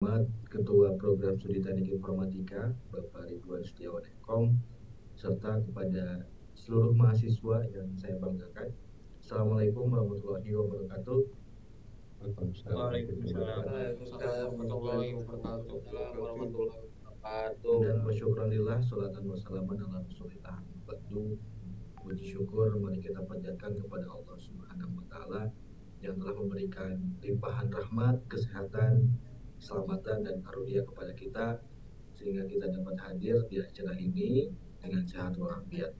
Muhammad, Ketua Program Studi Teknik Informatika, Bapak Ridwan Setiawan Ekom, serta kepada seluruh mahasiswa yang saya banggakan. Assalamualaikum warahmatullahi wabarakatuh. Waalaikumsalam warahmatullahi wabarakatuh. Dan wasyukranillah, salatan wassalaman ala rasulillah. Ba'du, puji syukur mari kita panjatkan kepada Allah Subhanahu wa taala yang telah memberikan limpahan rahmat, kesehatan, keselamatan dan karunia kepada kita sehingga kita dapat hadir di acara ini dengan sehat walafiat.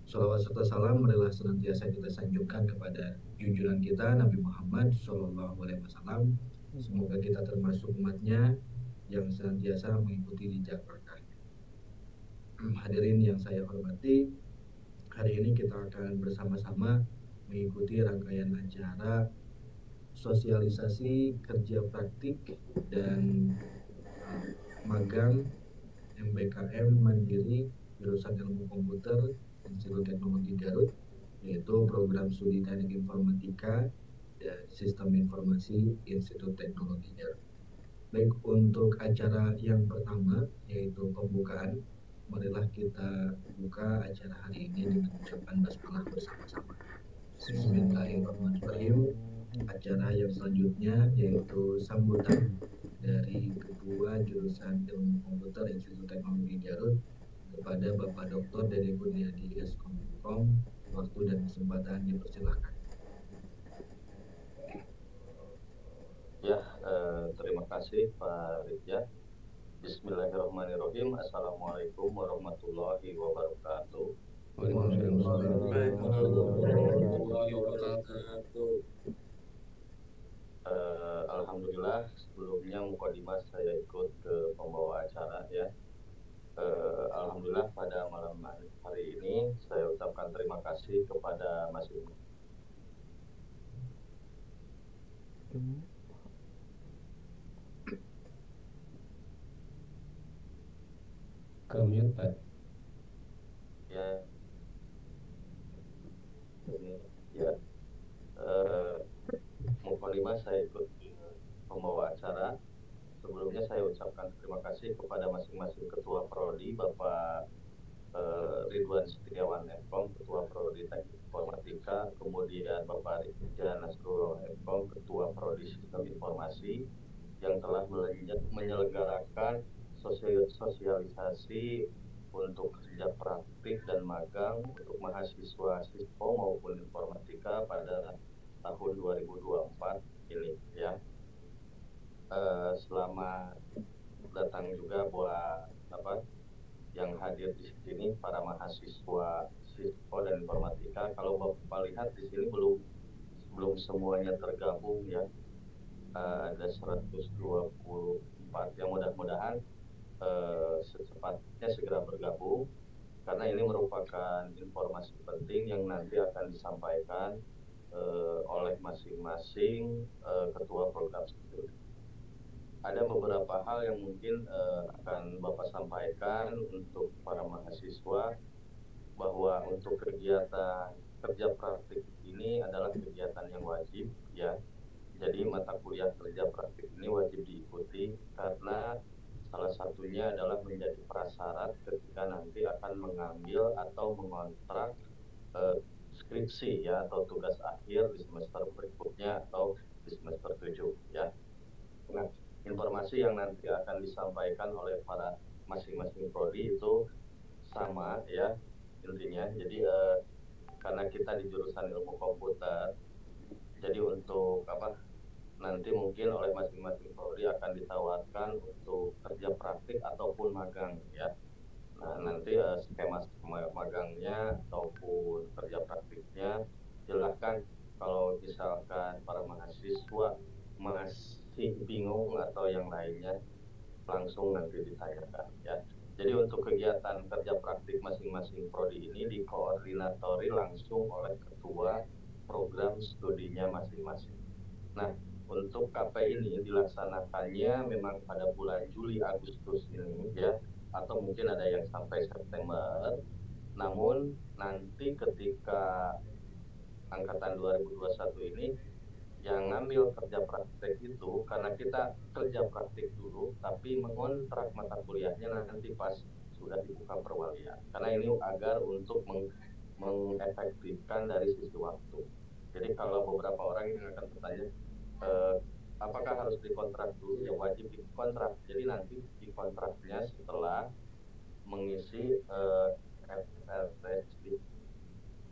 Salawat serta salam marilah senantiasa kita sanjungkan kepada junjungan kita Nabi Muhammad SAW. Semoga kita termasuk umatnya yang senantiasa mengikuti jejak berkahnya. Hadirin yang saya hormati, hari ini kita akan bersama-sama mengikuti rangkaian acara sosialisasi kerja praktik dan magang MBKM Mandiri jurusan Ilmu Komputer Institut Teknologi Garut, yaitu program studi Teknik Informatika dan Sistem Informasi Institut Teknologi Garut. Baik, untuk acara yang pertama yaitu pembukaan, marilah kita buka acara hari ini dengan ucapan basmalah bersama-sama. Bismillahirrahmanirrahim. Acara yang selanjutnya yaitu sambutan dari Ketua Jurusan Ilmu Komputer Institut Teknologi Garut kepada Bapak Dr. Dede Kurniadi S.Kom. Waktu dan kesempatan dipersilakan. Ya, terima kasih Pak Ridja. Bismillahirrahmanirrahim. Assalamualaikum warahmatullahi wabarakatuh. Alhamdulillah, sebelumnya mukadimah saya ikut ke pembawa acara ya. Alhamdulillah pada malam hari ini saya ucapkan terima kasih kepada masing-masing. Mute Pak. Ya, ya. Mukadimah saya ikut pembawa acara. Sebelumnya saya ucapkan terima kasih kepada masing-masing Ketua Prodi, Bapak Ridwan Setiawan Ekom, Ketua Prodi Teknik Informatika, kemudian Bapak Ridja Nasrul Ekom, Ketua Prodi Sistem Informasi, yang telah menyelenggarakan sosialisasi untuk kerja praktik dan magang untuk mahasiswa siswa maupun informatika pada tahun 2024 ini ya. Selamat datang juga buat yang hadir di sini para mahasiswa siswa dan informatika. Kalau Bapak lihat di sini belum semuanya tergabung ya. Ada 124 yang mudah-mudahan secepatnya segera bergabung karena ini merupakan informasi penting yang nanti akan disampaikan oleh masing-masing ketua program studi. Ada beberapa hal yang mungkin akan Bapak sampaikan untuk para mahasiswa bahwa untuk kegiatan kerja praktik ini adalah kegiatan yang wajib ya. Jadi mata kuliah kerja praktik ini wajib diikuti karena salah satunya adalah menjadi prasyarat ketika nanti akan mengambil atau mengontrak skripsi ya atau tugas akhir di semester berikutnya atau di semester 7 ya. Nah, informasi yang nanti akan disampaikan oleh para masing-masing prodi itu sama ya intinya. Jadi karena kita di jurusan ilmu komputer, jadi untuk nanti mungkin oleh masing-masing prodi akan ditawarkan untuk kerja praktik ataupun magang ya. Nah nanti skema magangnya ataupun kerja praktiknya silahkan kalau misalkan para mahasiswa masih bingung atau yang lainnya langsung nanti ditanyakan ya. Jadi untuk kegiatan kerja praktik masing-masing prodi ini dikoordinatori langsung oleh ketua program studinya masing-masing. Nah untuk KP ini dilaksanakannya memang pada bulan Juli Agustus ini ya, atau mungkin ada yang sampai September. Namun nanti ketika angkatan 2021 ini yang ngambil kerja praktek itu karena kita kerja praktek dulu tapi mengontrak mata kuliahnya nanti pas sudah dibuka perwalian, karena ini agar untuk mengefektifkan dari sisi waktu. Jadi kalau beberapa orang yang akan bertanya apakah harus dikontrak dulu, ya wajib dikontrak. Jadi nanti dikontraknya setelah mengisi FRS di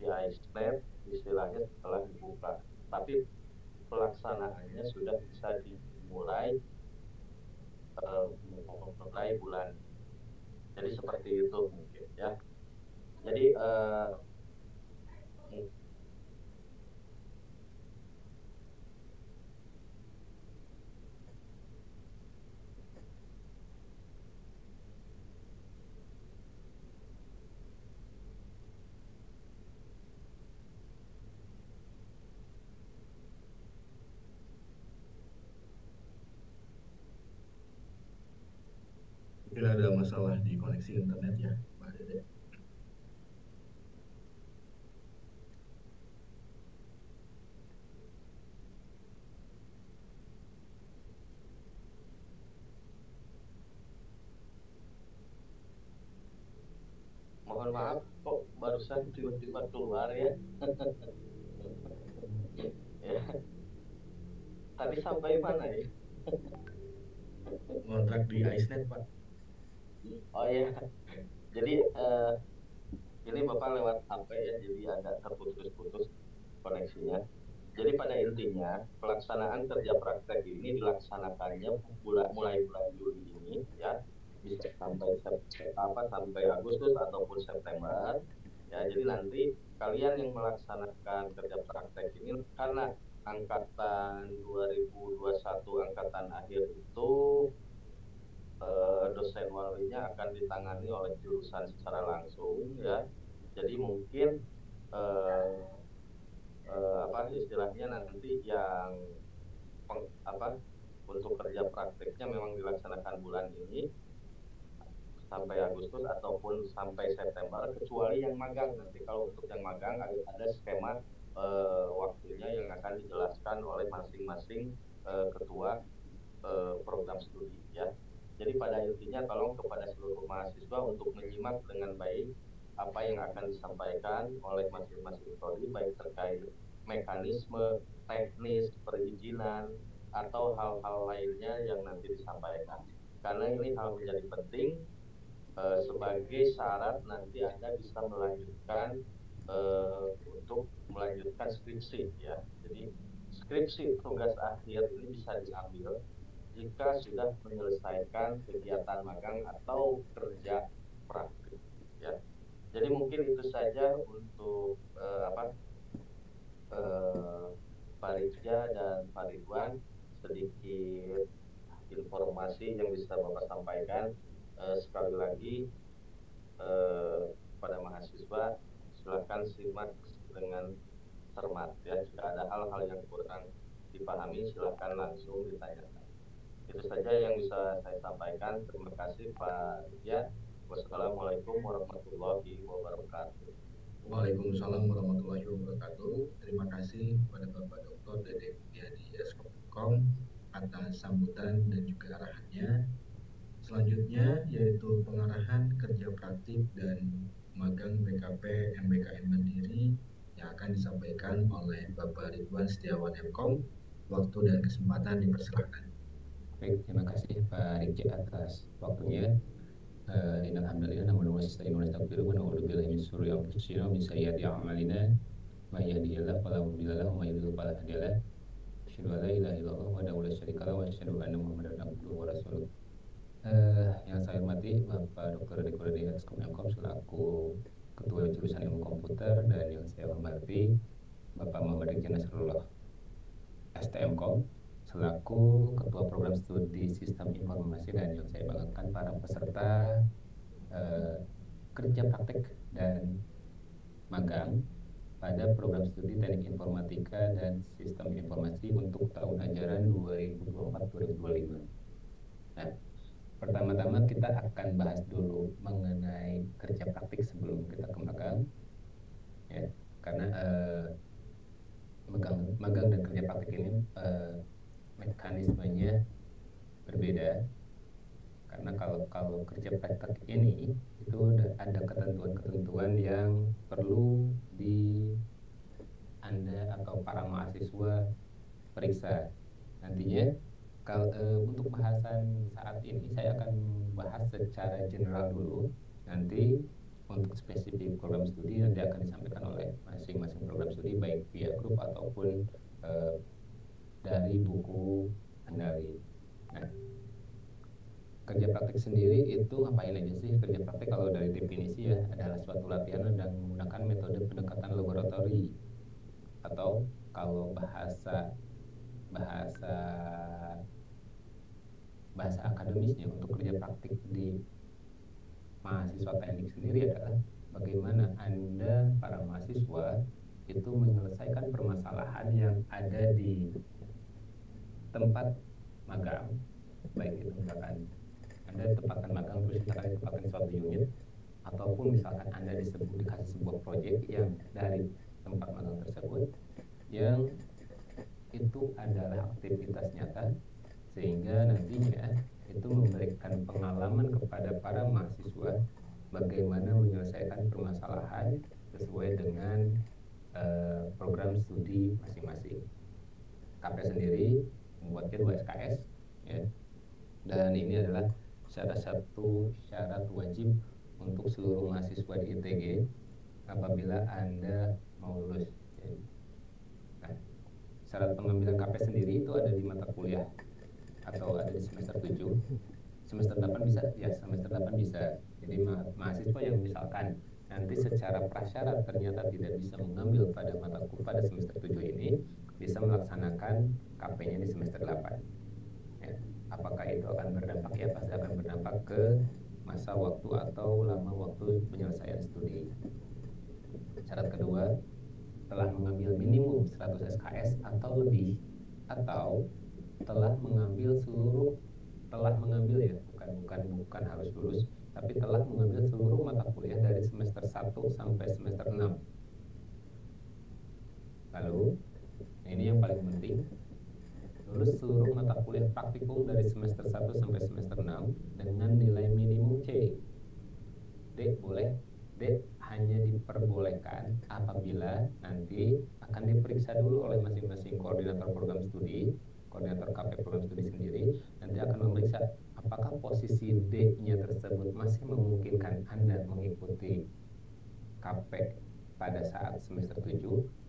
ISNET istilahnya setelah dibuka, tapi pelaksanaannya sudah bisa dimulai mulai bulan. Jadi seperti itu mungkin ya. Jadi mungkin ada masalah di koneksi internet ya, Pak Dede. mohon maaf kok barusan tiba-tiba keluar ya. Ya. Tadi sampai mana ya? Kontrak di ISNET, Pak. Oh ya, jadi ini Bapak lewat HP ya, jadi ada terputus-putus koneksinya. Jadi pada intinya pelaksanaan kerja praktek ini dilaksanakannya mulai bulan Juli ini ya, bisa sampai sampai Agustus ataupun September ya. Jadi nanti kalian yang melaksanakan kerja praktek ini karena angkatan 2021 angkatan akhir itu dosen walinya akan ditangani oleh jurusan secara langsung ya. Jadi mungkin apa istilahnya nanti yang untuk kerja prakteknya memang dilaksanakan bulan ini sampai Agustus ataupun sampai September, kecuali yang magang. Nanti kalau untuk yang magang ada skema waktunya yang akan dijelaskan oleh masing-masing ketua program studi ya. Jadi pada intinya tolong kepada seluruh mahasiswa untuk menyimak dengan baik apa yang akan disampaikan oleh masing-masing prodi, baik terkait mekanisme, teknis, perizinan, atau hal-hal lainnya yang nanti disampaikan. Karena ini hal menjadi penting sebagai syarat nanti Anda bisa melanjutkan untuk melanjutkan skripsi ya. Jadi skripsi tugas akhir ini bisa diambil jika sudah menyelesaikan kegiatan magang atau kerja praktik ya. Jadi mungkin itu saja untuk Pak Rizja dan Pak Ridwan, sedikit informasi yang bisa Bapak sampaikan. Sekali lagi pada mahasiswa silakan simak dengan cermat ya. Jika ada hal-hal yang kurang dipahami silakan langsung ditanyakan. Itu saja yang bisa saya sampaikan. Terima kasih Pak Rizja. Wassalamualaikum warahmatullahi wabarakatuh. Waalaikumsalam warahmatullahi wabarakatuh. Terima kasih kepada Bapak Dr. Dede Mulyadi Eskom atas sambutan dan juga arahannya. Selanjutnya yaitu pengarahan kerja praktik dan magang BKP MBKM Mandiri yang akan disampaikan oleh Bapak Ridwan Setiawan Mkom. Waktu dan kesempatan dipersilakan. Baik, terima kasih Pak Rizja atas waktunya. Alhamdulillah, namun nasta'inu wa nastaghfiruh wa na'udzu billahi min syururi anfusina wa min sayyiati a'malina. May yahdihillahu fala mudilla lahu wa may yudlil fala hadiya lahu. Asyhadu an la ilaha illallah wahdahu la syarika lahu wa asyhadu anna Muhammadan abduhu wa rasuluh. Yang saya hormati Bapak Dr. Dede Eskom Mkom selaku Ketua Jurusan Ilmu Komputer, dan yang saya hormati Bapak Muhammad Rizky Nasrullah STMkom selaku Ketua Program Studi Sistem Informasi, dan yang saya banggakan para peserta kerja praktek dan magang pada program studi Teknik Informatika dan Sistem Informasi untuk tahun ajaran 2024-2025. Nah, pertama-tama kita akan bahas dulu mengenai kerja praktik sebelum kita ke magang ya, karena magang dan kerja praktik ini mekanismenya berbeda, karena kalau kerja praktik ini itu ada ketentuan-ketentuan yang perlu Anda atau para mahasiswa periksa. Nantinya kalau untuk bahasan saat ini saya akan bahas secara general dulu. Nanti untuk spesifik program studi nanti akan disampaikan oleh masing-masing program studi baik via grup ataupun dari buku Handali. Nah, kerja praktik sendiri itu ngapain aja sih? Kerja praktik kalau dari definisi ya adalah suatu latihan dan menggunakan metode pendekatan laboratori, atau kalau bahasa akademisnya untuk kerja praktik di mahasiswa teknik sendiri adalah bagaimana Anda para mahasiswa itu menyelesaikan permasalahan yang ada di tempat magang, baik itu misalkan Anda tempatkan magang terus misalkan ditempatkan suatu unit, ataupun misalkan Anda dikasih sebuah proyek yang dari tempat magang tersebut yang itu adalah aktivitas nyata, sehingga nantinya itu memberikan pengalaman kepada para mahasiswa bagaimana menyelesaikan permasalahan sesuai dengan program studi masing-masing. KP sendiri membuatnya 2 SKS ya. Dan ini adalah salah satu syarat wajib untuk seluruh mahasiswa di ITG apabila Anda mau lulus ya. Nah, syarat pengambilan KP sendiri itu ada di mata kuliah atau ada di semester 7. Semester 8 bisa ya, semester 8 bisa. Jadi mahasiswa yang misalkan nanti secara prasyarat ternyata tidak bisa mengambil pada semester 7 ini, bisa melaksanakan KP-nya di semester 8 ya. Apakah itu akan berdampak? Ya pasti akan berdampak ke masa waktu atau lama waktu penyelesaian studi. Syarat kedua, telah mengambil minimum 100 SKS atau lebih, atau telah mengambil ya, bukan harus lulus, tapi telah mengambil seluruh mata kuliah dari semester 1 sampai semester 6. Lalu, ini yang paling penting, lulus seluruh mata kuliah praktikum dari semester 1 sampai semester 6 dengan nilai minimum C. D boleh, D hanya diperbolehkan apabila nanti akan diperiksa dulu oleh masing-masing koordinator program studi, koordinator KP program studi sendiri, nanti akan memeriksa apakah posisi D-nya tersebut masih memungkinkan Anda mengikuti KP pada saat semester 7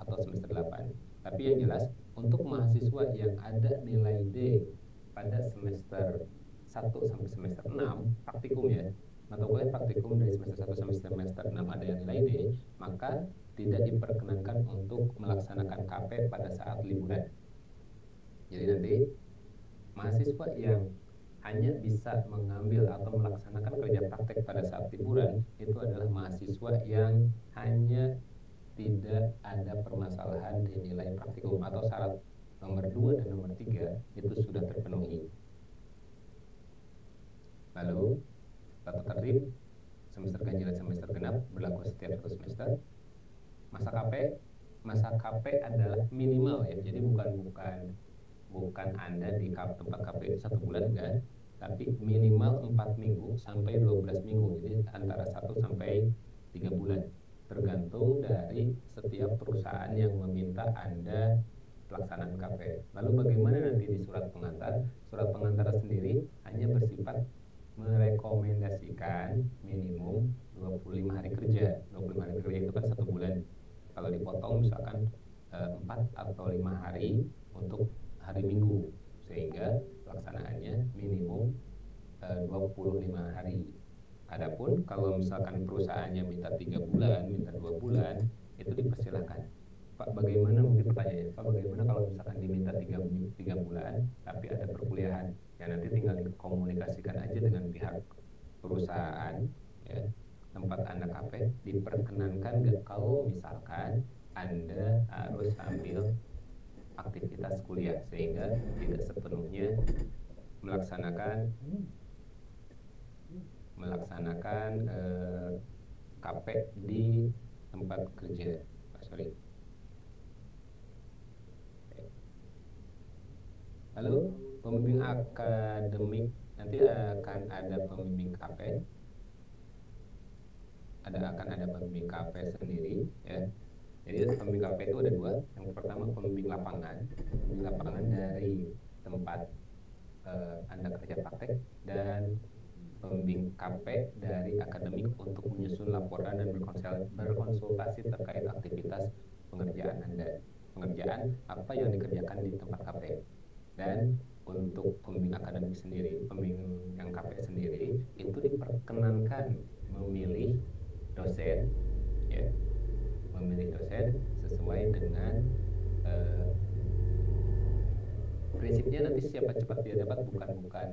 atau semester 8. Tapi yang jelas, untuk mahasiswa yang ada nilai D pada semester 1 sampai semester 6 praktikum ya, mata kuliah praktikum dari semester 1 sampai semester 6 ada yang nilai D, maka tidak diperkenankan untuk melaksanakan KP pada saat liburan. Jadi nanti mahasiswa yang hanya bisa mengambil atau melaksanakan kerja praktek pada saat liburan itu adalah mahasiswa yang hanya tidak ada permasalahan di nilai praktikum, atau syarat nomor 2 dan nomor 3 itu sudah terpenuhi. Lalu tata tertib semester ganjil dan semester genap berlaku setiap 1 semester. Masa KP adalah minimal ya, jadi bukan Anda di tempat KP 1 bulan enggak, tapi minimal 4 minggu sampai 12 minggu, jadi antara 1 sampai 3 bulan, tergantung dari setiap perusahaan yang meminta Anda pelaksanaan KP. Lalu bagaimana nanti di surat pengantar? Surat pengantar sendiri hanya bersifat merekomendasikan minimum 25 hari kerja. 25 hari kerja itu kan 1 bulan. Kalau dipotong misalkan 4 atau 5 hari untuk hari Minggu, sehingga pelaksanaannya minimum 25 hari. Adapun kalau misalkan perusahaannya minta 3 bulan, minta 2 bulan, itu dipersilahkan. Pak, bagaimana, mungkin pertanyaannya, Pak, bagaimana kalau misalkan diminta 3 bulan tapi ada perkuliahan? Ya nanti tinggal dikomunikasikan aja dengan pihak perusahaan ya, tempat Anda KP, diperkenankan gak kalau misalkan Anda harus ambil aktivitas kuliah sehingga tidak sepenuhnya melaksanakan KP di tempat kerja. Lalu pembimbing akademik nanti akan ada pembimbing KP, akan ada pembimbing KP sendiri ya. Jadi pembimbing KP itu ada dua. Yang pertama pembimbing lapangan dari tempat Anda kerja praktek, dan pembimbing KP dari akademik untuk menyusun laporan dan berkonsultasi terkait aktivitas pengerjaan Anda, pengerjaan apa yang dikerjakan di tempat KP. Dan untuk pembimbing akademik sendiri, pembimbing yang KP sendiri itu diperkenankan memilih dosen ya, memilih dosen sesuai dengan prinsipnya nanti siapa cepat dia dapat, bukan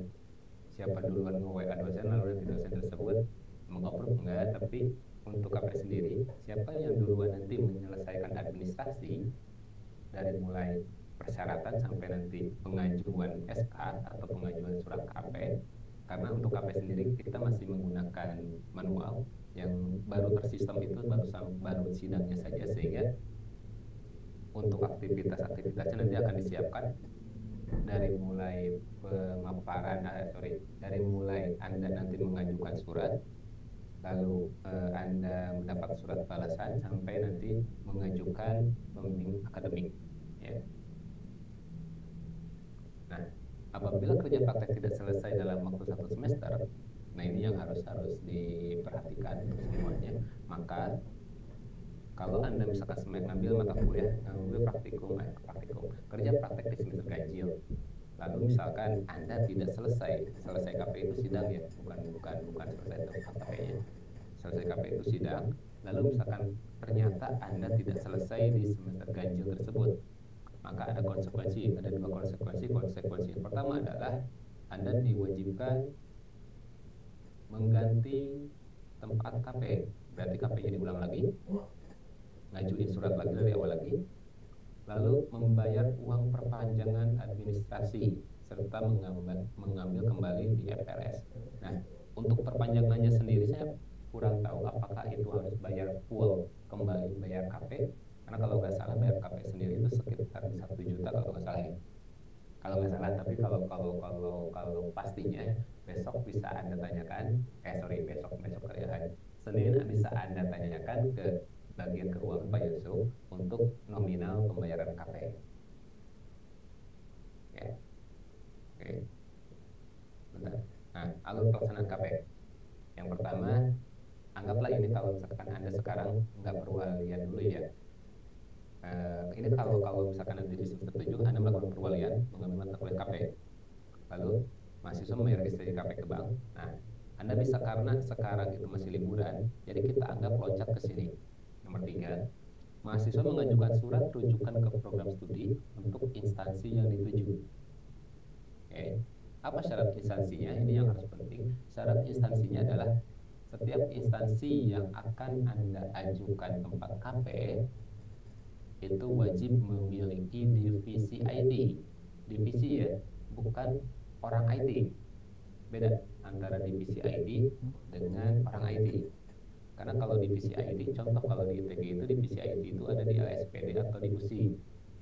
siapa duluan nge-WA dosen lalu nanti dosen tersebut meng-approve, enggak. Tapi untuk KP sendiri, siapa yang duluan nanti menyelesaikan administrasi dari mulai persyaratan sampai nanti pengajuan SK atau pengajuan surat KP. Karena untuk KP sendiri kita masih menggunakan manual, yang baru tersistem itu baru sidangnya saja, sehingga untuk aktivitasnya nanti akan disiapkan dari mulai pemaparan, dari mulai Anda nanti mengajukan surat, lalu Anda mendapat surat balasan, sampai nanti mengajukan pembimbing akademik ya. Nah, apabila kerja praktek tidak selesai dalam waktu 1 semester, nah ini yang harus diperhatikan untuk semuanya. Maka kalau Anda misalkan ngambil mata kuliah, ngambil praktikum, kerja praktek di semester ganjil, lalu misalkan Anda tidak selesai KP itu sidang ya, bukan selesai KP-nya, selesai KP itu sidang, lalu misalkan ternyata Anda tidak selesai di semester ganjil tersebut, maka ada konsekuensi, ada 2 konsekuensi. Konsekuensi yang pertama adalah Anda diwajibkan mengganti tempat KP, berarti KP-nya diulang lagi, ngajuin surat lagi dari awal lagi, lalu membayar uang perpanjangan administrasi serta mengambil kembali di FRS. Nah, untuk perpanjangannya sendiri saya kurang tahu apakah itu harus bayar full kembali bayar KP, karena kalau nggak salah bayar KP sendiri itu sekitar 1 juta kalau nggak salah ya. Kalau nggak salah, tapi kalau pastinya besok bisa Anda tanyakan, besok hari Senin bisa Anda tanyakan ke bagian keuangan Pak Yusuf untuk nominal pembayaran KP. Ya. Oke. Bentar. Nah, alur pelaksanaan KP. Yang pertama, anggaplah ini kalau misalkan Anda sekarang nggak perwalian dulu ya. Ini kalau misalkan Anda di semester 7 Anda melakukan perwalian, mengambil mata kuliah KP, lalu mahasiswa membayar registrasi KP ke bank. Nah, Anda bisa, karena sekarang itu masih liburan, jadi kita anggap loncat ke sini. Nomor 3, mahasiswa mengajukan surat rujukan ke program studi untuk instansi yang dituju. Oke. Apa syarat instansinya? Ini yang harus penting. Syarat instansinya adalah setiap instansi yang akan Anda ajukan tempat KP itu wajib memiliki divisi IT. Divisi ya, bukan orang IT. Beda antara divisi IT dengan orang IT. Karena kalau divisi IT, contoh kalau di ITG itu divisi IT itu ada di ASPD atau di USI,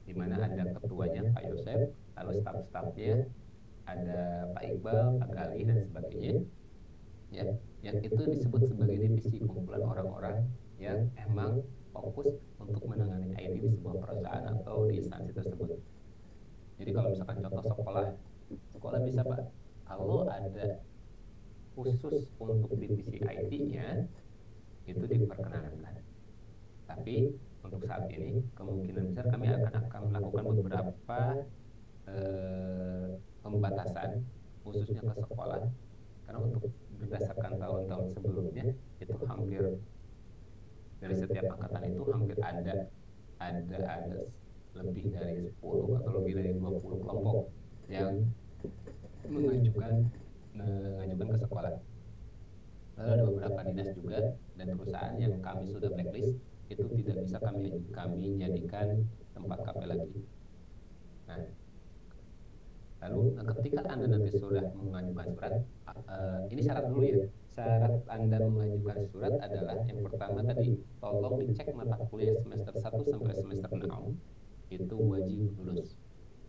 di mana ada ketuanya Pak Yosef, lalu staf-stafnya ada Pak Iqbal, Pak Galih dan sebagainya. Ya, yang itu disebut sebagai divisi, kumpulan orang-orang yang emang fokus untuk menangani IT di sebuah perusahaan atau di instansi tersebut. Jadi kalau misalkan contoh sekolah bisa Pak, kalau ada khusus untuk divisi IT-nya itu diperkenankan. Tapi untuk saat ini kemungkinan besar kami akan melakukan beberapa pembatasan khususnya ke sekolah, karena untuk berdasarkan tahun-tahun sebelumnya itu hampir dari setiap angkatan itu hampir ada lebih dari 10 atau lebih dari 20 kelompok yang mengajukan ke sekolah. Lalu ada beberapa dinas juga dan perusahaan yang kami sudah blacklist, itu tidak bisa kami jadikan tempat KP lagi. Nah, lalu ketika Anda nanti sudah mengajukan surat, ini syarat dulu ya. Syarat Anda mengajukan surat adalah yang pertama tadi, tolong dicek mata kuliah semester 1 sampai semester 6 itu wajib lulus.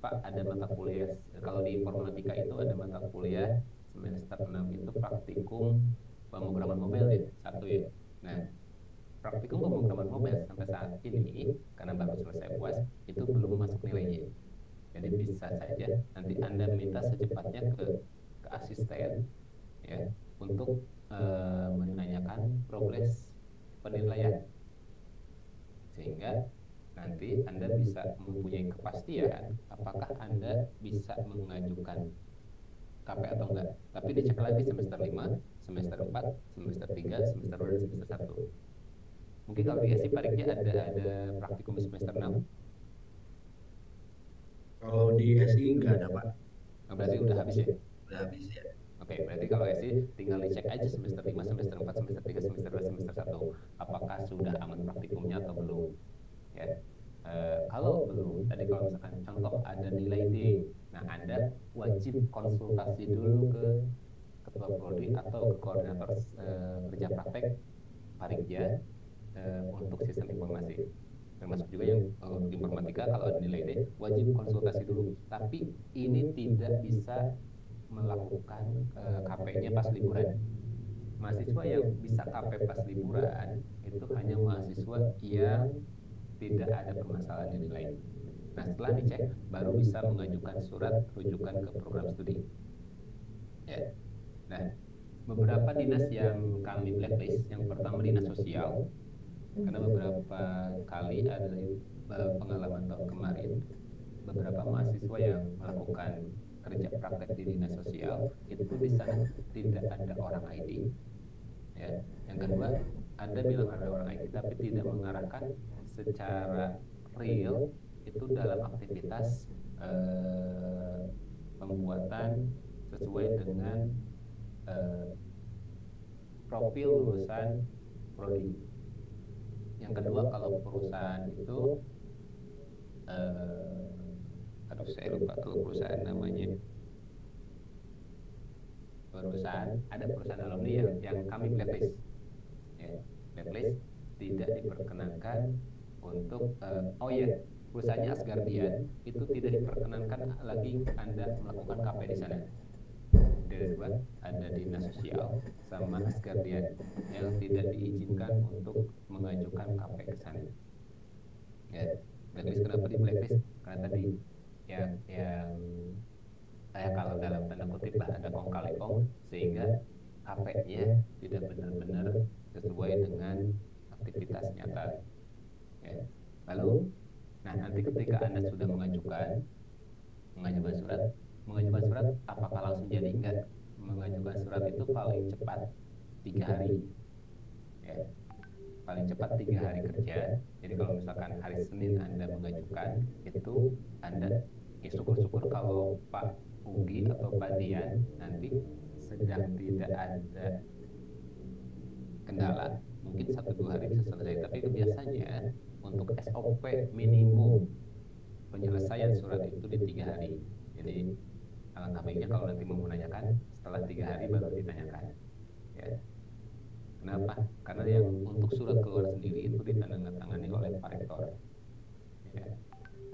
Pak, ada mata kuliah, kalau di informatika itu ada mata kuliah semester 6 itu praktikum pemrograman mobile ya, satu ya. Nah, praktikum pemrograman mobile sampai saat ini karena baru selesai UAS itu belum masuk nilainya. Jadi bisa saja nanti Anda minta secepatnya ke asisten ya untuk menanyakan progres penilaian, sehingga nanti Anda bisa mempunyai kepastian apakah Anda bisa mengajukan KP atau enggak. Tapi dicek lagi semester 5, semester 4, semester 3, semester 2, dan semester 1. Mungkin kalau di SI Pak Rikja ada praktikum di semester 6. Kalau di SI nggak ada Pak. Berarti udah habis ya? Udah habis ya. Oke, berarti kalau SI tinggal dicek aja semester 5, semester 4, semester 3, semester 2, semester 1 apakah sudah aman praktikumnya atau belum ya. Kalau belum, tadi kalau misalkan contoh ada nilai D, nah Anda wajib konsultasi dulu ke ketua prodi atau ke koordinator kerja praktek Parikja untuk sistem informasi. Termasuk juga yang untuk informatika kalau ada nilai D wajib konsultasi dulu. Tapi ini tidak bisa melakukan KP-nya pas liburan. Mahasiswa yang bisa KP pas liburan itu hanya mahasiswa yang tidak ada permasalahan di nilai. Nah, setelah dicek baru bisa mengajukan surat rujukan ke program studi. Ya. Nah, beberapa dinas yang kami blacklist, yang pertama dinas sosial, karena beberapa kali ada pengalaman tahun kemarin, beberapa mahasiswa yang melakukan kerja praktek di dinas sosial itu di sana tidak ada orang IT. Ya. Yang kedua, Anda bilang ada orang IT tapi tidak mengarahkan secara real itu dalam aktivitas pembuatan sesuai dengan profil lulusan prodi. Yang kedua, kalau perusahaan itu aduh saya lupa kalau perusahaan namanya, ada perusahaan alumni yang kami blacklist ya, blacklist tidak diperkenankan untuk perusahaannya Asgardian itu tidak diperkenankan lagi Anda melakukan KP di sana. Kedua, ada dinas sosial sama Asgardian yang tidak diizinkan untuk mengajukan KP ke sana. Ya, blacklist kenapa di blacklist? Karena tadi yang kalau dalam tanda kutip lah ada kong kali kong, sehingga KP-nya tidak benar-benar sesuai dengan aktivitas nyata. Ya. Lalu, nah nanti ketika Anda sudah mengajukan surat, apakah langsung jadi? Enggak. Mengajukan surat itu paling cepat 3 hari. Ya. Paling cepat 3 hari kerja. Jadi kalau misalkan hari Senin Anda mengajukan, itu Anda ya syukur-syukur kalau Pak Ugi atau Pak Dian nanti sedang tidak ada kendala, mungkin 1-2 hari bisa selesai. Tapi biasanya untuk SOP minimum penyelesaian surat itu di 3 hari. Jadi alangkah baiknya kalau nanti mau menanyakan setelah 3 hari baru ditanyakan. Ya. Kenapa? Karena yang untuk surat keluar sendiri itu ditandatangani oleh Pak Rektor. Ya.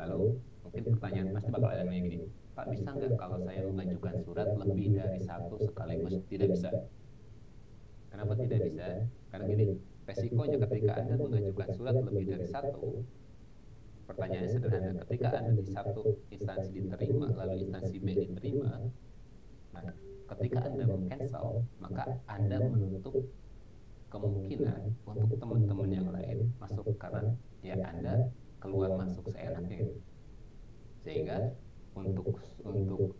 Lalu mungkin pertanyaan pasti bakal ada yang gini, Pak, bisa nggak kalau saya mengajukan surat lebih dari 1 sekaligus? Tidak bisa. Kenapa tidak bisa? Karena gini, resikonya ketika Anda mengajukan surat lebih dari 1, pertanyaannya sederhana, ketika Anda di satu instansi diterima, lalu instansi B diterima, nah ketika Anda meng-cancel, maka Anda menutup kemungkinan untuk teman-teman yang lain masuk, karena ya Anda keluar masuk seenaknya. Sehingga untuk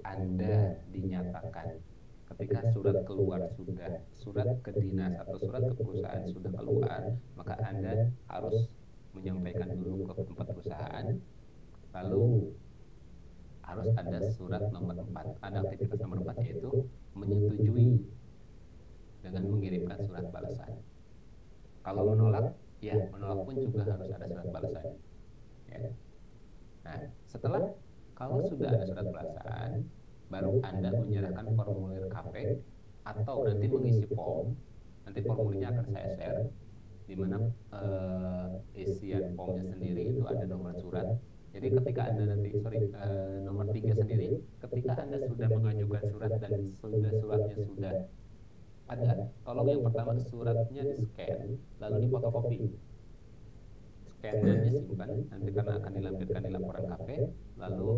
Anda dinyatakan ketika surat keluar surat ke dinas atau surat ke perusahaan sudah keluar, maka Anda harus menyampaikan dulu ke tempat perusahaan, lalu harus ada surat nomor 4, ada aktivitas nomor 4, yaitu menyetujui dengan mengirimkan surat balasan. Kalau menolak, ya menolak pun juga harus ada surat balasan. Ya. Nah, setelah kalau sudah ada surat balasan, baru Anda menyerahkan formulir KP atau nanti mengisi form. Nanti formulirnya akan saya share, di mana isian formnya sendiri itu ada nomor surat Jadi ketika Anda nanti, nomor 3 sendiri, ketika Anda sudah mengajukan surat dan suratnya sudah ada, tolong yang pertama suratnya di-scan, lalu difotokopi. Scan-nya simpan, nanti karena akan dilampirkan di laporan KP, lalu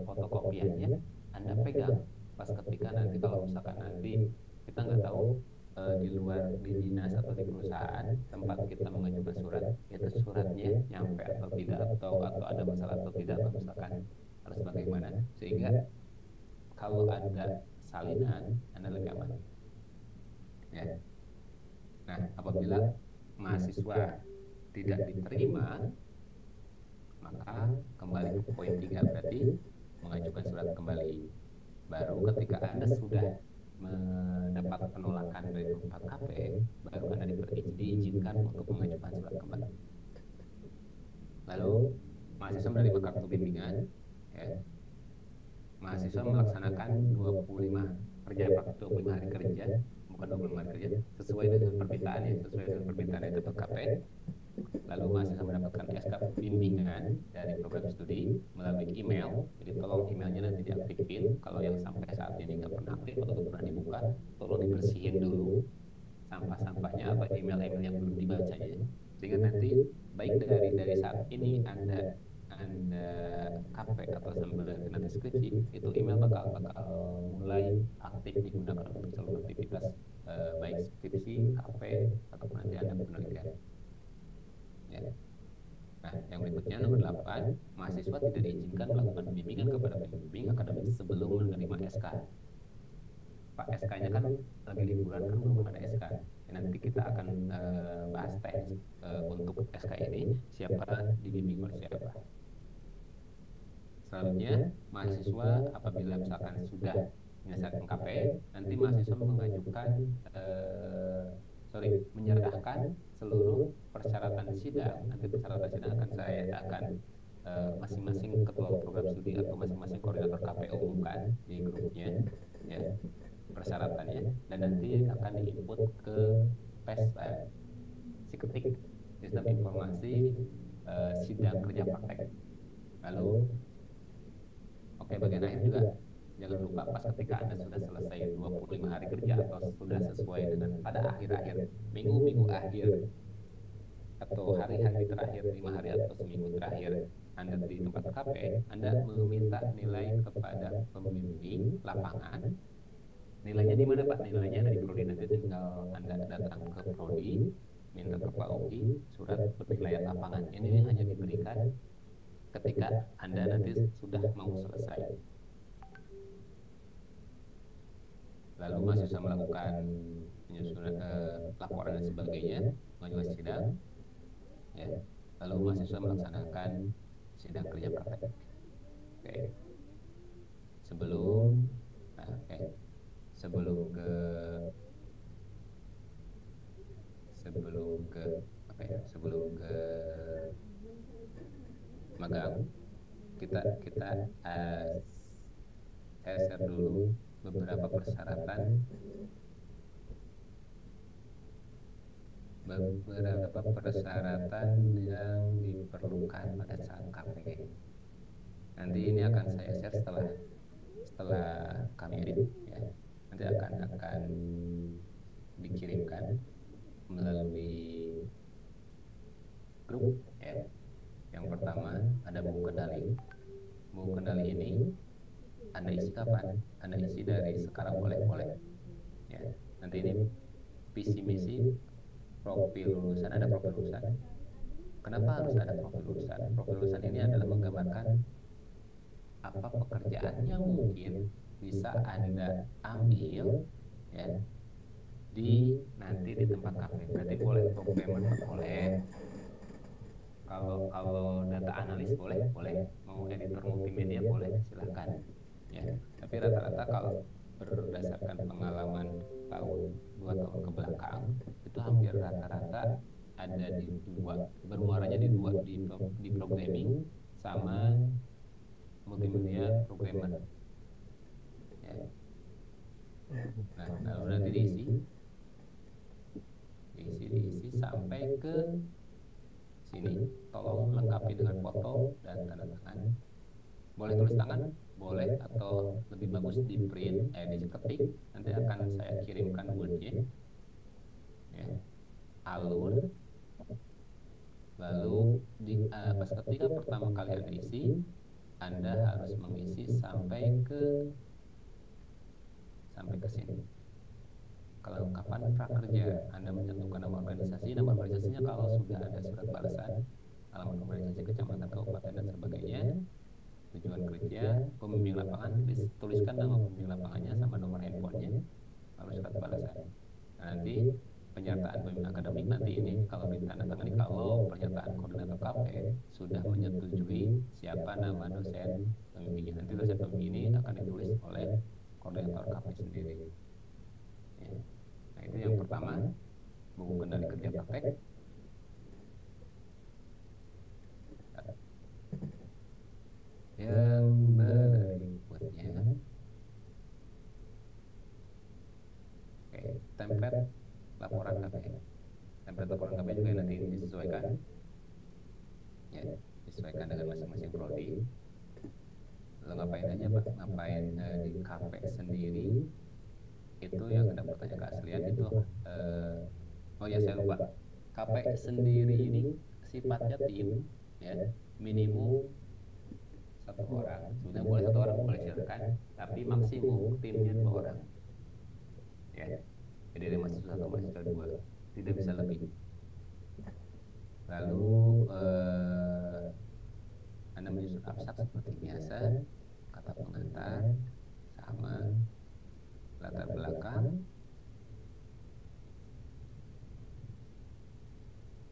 fotokopiannya Anda pegang. Pas ketika nanti kalau misalkan nanti kita nggak tahu di luar di dinas atau di perusahaan tempat kita mengajukan surat itu suratnya nyampe atau tidak, atau ada masalah atau tidak, atau misalkan harus bagaimana, sehingga kalau ada salinan Anda lebih aman ya. Nah, apabila mahasiswa tidak diterima, maka kembali ke poin 3, berarti mengajukan surat kembali. Baru ketika Anda sudah mendapat penolakan dari tempat KP, baru Anda diizinkan untuk mengajukan surat kembali. Lalu mahasiswa menerima kartu bimbingan ya. Mahasiswa melaksanakan 25 hari kerja, bukan 25 hari kerja, sesuai dengan permintaan itu KP. Lalu mahasiswa mendapatkan SK bimbingan dari program studi melalui email. Jadi tolong emailnya nanti diaktifin. Kalau yang sampai saat ini nggak pernah aktif atau nggak pernah dibuka, tolong dibersihin dulu sampah-sampahnya atau email-email yang belum dibacanya, sehingga nanti baik dari saat ini Anda KP atau sambil nanti skripsi, itu email bakal mulai aktif digunakan untuk seluruh aktivitas baik skripsi, KP ataupun nanti Anda penelitian. Ya. Nah, yang berikutnya nomor 8, mahasiswa tidak diizinkan melakukan bimbingan kepada pembimbing akademik sebelum menerima SK. Pak, SK-nya kan lagi liburan, kan belum ada SK. Ya, nanti kita akan bahas teknis untuk SK ini, siapa dibimbing oleh siapa. Selanjutnya, mahasiswa apabila misalkan sudah menyelesaikan KP, nanti mahasiswa mengajukan menyerahkan seluruh persyaratan sidang. Nanti persyaratan sidang akan masing-masing ketua program studi atau masing-masing koordinator KP umumkan di grupnya ya, persyaratannya, dan nanti akan diinput ke PES, Psiketik, sistem informasi sidang kerja praktek. Lalu bagian akhir juga jangan lupa pas ketika Anda sudah selesai 25 hari kerja atau sudah sesuai dengan pada akhir-akhir minggu akhir atau hari-hari terakhir, 5 hari atau seminggu terakhir Anda di tempat KP, Anda meminta nilai kepada pembimbing lapangan. Nilainya di mana, Pak? Nilainya dari prodi, nanti tinggal Anda datang ke prodi, minta ke Pak UI surat penilaian lapangan. Ini hanya diberikan ketika Anda nanti sudah mau selesai. Lalu mahasiswa melakukan penyusunan laporan dan sebagainya, mengajukan sidang ya. Lalu mahasiswa melaksanakan sidang kerja praktek. Sebelum ke magang, kita share dulu beberapa persyaratan yang diperlukan pada saat KP. Nanti ini akan saya share setelah kami edit ya. Nanti akan dikirimkan melalui grup ya. Yang pertama ada buku kendali. Buku kendali ini Anda isi kapan? Anda isi dari sekarang boleh ya. Nanti ini visi misi, profil lulusan, ada profil lulusan. Kenapa harus ada profil lulusan? Profil lulusan ini adalah menggambarkan apa pekerjaan yang mungkin bisa Anda ambil ya nanti di tempat KP. Berarti boleh programmer, boleh. Kalau data analis boleh, mau editor multimedia boleh, silahkan ya. Tapi rata-rata kalau berdasarkan pengalaman dua tahun ke belakang, itu hampir rata-rata ada di bermuaranya di programming sama multimedia programmer ya. Nah, lalu nanti diisi sampai ke sini, tolong lengkapi dengan foto dan tanda tangan. Boleh tulis tangan, boleh, atau lebih bagus di print, diketik. Nanti akan saya kirimkan wordnya, ya, alur. Lalu pas ketika pertama kali Anda isi, Anda harus mengisi sampai ke sini. Kelengkapan prakerja, Anda mencantumkan nama organisasi. Nama organisasinya kalau sudah ada surat balasan, alamat organisasi, kecamatan, kabupaten, dan sebagainya. Tujuan kerja, pembimbing lapangan, tuliskan nama pembimbing lapangannya sama nomor handphonenya, lalu surat balasan. Nah, nanti penyertaan pembimbing akademik nanti ini kalau ditandatangani, kalau pernyataan koordinator KP sudah menyetujui siapa nama dosen pembimbingnya. Nanti dosen pembimbing ini akan ditulis oleh koordinator KP sendiri. Ya. Nah, itu yang pertama, buku kendali kerja praktek. Yang berikutnya, template laporan KP. Template laporan KP juga nanti disesuaikan, ya, disesuaikan dengan masing-masing prodi. Lalu ngapain aja Pak? Ngapain di KP sendiri? Itu yang Anda bertanya keaslian itu. Oh ya, saya lupa. KP sendiri ini sifatnya tim, ya, minimum 1 orang. Sudah boleh 1 orang, boleh silakan, tapi maksimum timnya 2 orang. Ya, jadi ada mahasiswa 1, mahasiswa 2, tidak bisa lebih. Lalu Anda menyusun abstrak seperti biasa, kata pengantar sama, latar belakang.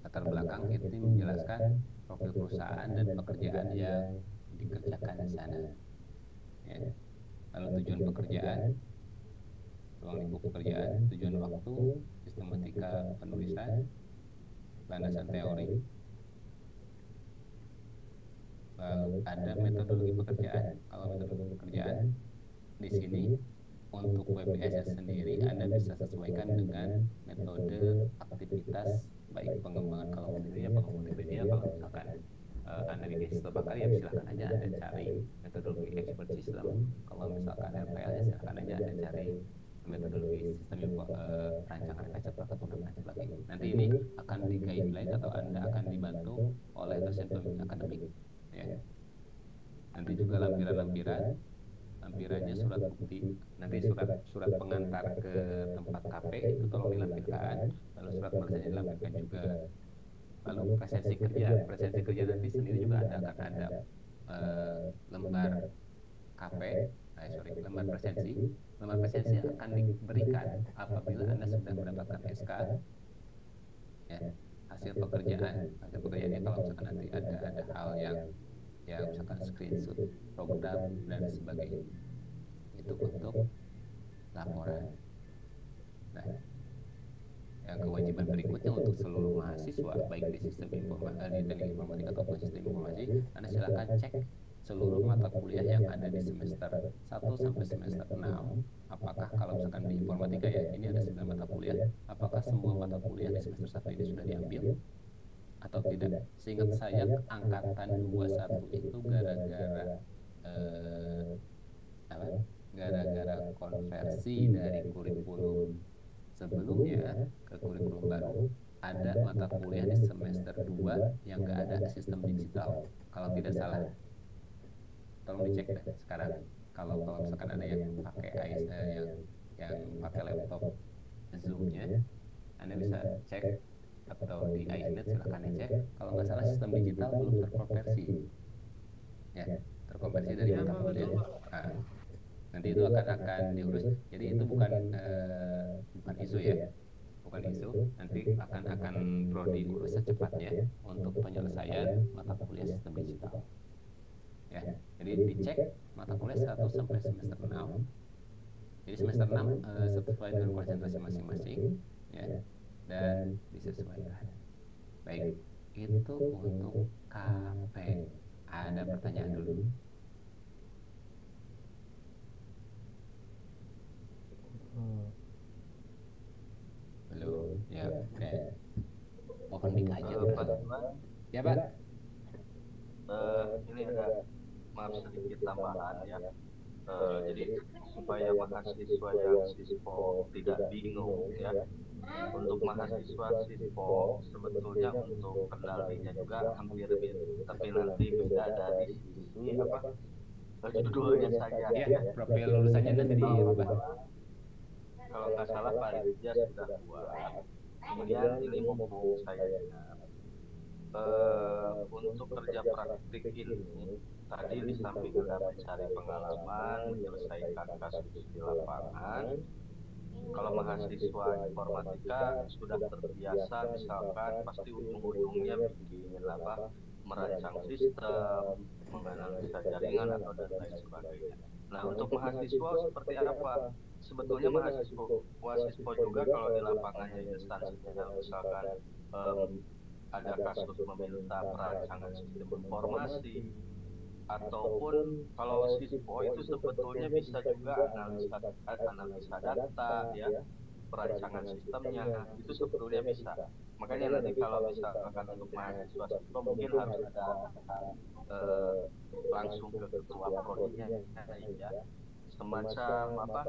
Latar belakang itu menjelaskan profil perusahaan dan pekerjaan yang dikerjakan di sana. Ya. Lalu tujuan pekerjaan, ruang lingkup pekerjaan, tujuan waktu, sistematika penulisan, landasan teori. Lalu ada metodologi pekerjaan. Kalau metodologi pekerjaan di sini untuk WPS sendiri Anda bisa sesuaikan dengan metode aktivitas, baik pengembangan kalau sendiri ya pengembangan Wikipedia. Kalau misalkan Anda bikin sistem bakar ya silahkan aja Anda cari metodologi expert system. Kalau misalkan RPL ya silahkan aja Anda cari metodologi sistem rancangan kerja cepat atau dan sebagainya. Nanti ini akan di guideline atau Anda akan dibantu oleh dosen pembimbing akademik, ya. Nanti juga lampirannya surat bukti. Nanti surat pengantar ke tempat KP itu tolong dilampirkan. Lalu surat pelaksana dilampirkan juga. Lalu presensi kerja nanti sendiri juga akan ada lembar KP, lembar presensi. Lembar presensi akan diberikan apabila Anda sudah mendapatkan SK, ya, hasil pekerjaannya. Kalau misalkan nanti ada hal yang misalkan screenshot program dan sebagainya, itu untuk laporan. Nah, yang kewajiban berikutnya untuk seluruh mahasiswa baik di sistem informasi, di teknik informatika ataupun sistem informasi, Anda silakan cek seluruh mata kuliah yang ada di semester 1 sampai semester 6. Apakah kalau misalkan di informatika ya, ini ada 9 mata kuliah, apakah semua mata kuliah di semester 1 ini sudah diambil atau tidak? Seingat saya angkatan 21 itu gara-gara konversi dari kurikulum sebelumnya ke kurikulum baru, ada mata kuliah di semester 2 yang nggak ada sistem digital kalau tidak salah. Tolong dicek deh sekarang. Kalau misalkan ada yang pakai yang pakai laptop Zoom-nya, Anda bisa cek, atau di iSnet silahkan dicek. Kalau nggak salah sistem digital belum terkonversi, ya, terkonversi dari mata kuliah. Nah, nanti itu akan diurus. Jadi itu bukan isu ya, bukan isu. Nanti akan prodi urus secepatnya untuk penyelesaian mata kuliah sistem digital. Ya, jadi dicek mata kuliah 1 sampai semester 6. Jadi semester 6 sesuai dengan konsentrasi masing-masing, ya, dan disesuaikan. Baik, itu untuk KP. Ada pertanyaan dulu? Belum, ya. Mohon mic aja. Pak Iman, Ya Pak. tambahan ya. Jadi supaya mahasiswa yang sispo tidak bingung ya, untuk mahasiswa sispo sebetulnya untuk kendalinya juga hampir mirip, tapi nanti beda dari sisi apa judulnya saja Ya, ya. profil lulusannya nanti diubah. Kalau nggak salah Pak Rizja sudah buat. Kemudian ini mumpung saya ingat, untuk kerja praktik ini tadi di samping Anda mencari pengalaman, menyelesaikan kasus di lapangan, kalau mahasiswa informatika sudah terbiasa misalkan pasti ujung-ujungnya bikin apa, merancang sistem, menganalisa jaringan atau dan lain sebagainya. Nah, untuk mahasiswa seperti apa? Sebetulnya mahasiswa juga kalau di lapangannya instansinya misalkan ada kasus meminta perancangan sistem informasi, ataupun kalau siswa itu sebetulnya bisa juga analisa data ya, perancangan sistemnya itu sebetulnya bisa. Makanya nanti kalau misalkan untuk mahasiswa siswa mungkin harus ada langsung ke ketua prodinya ya, semacam apa,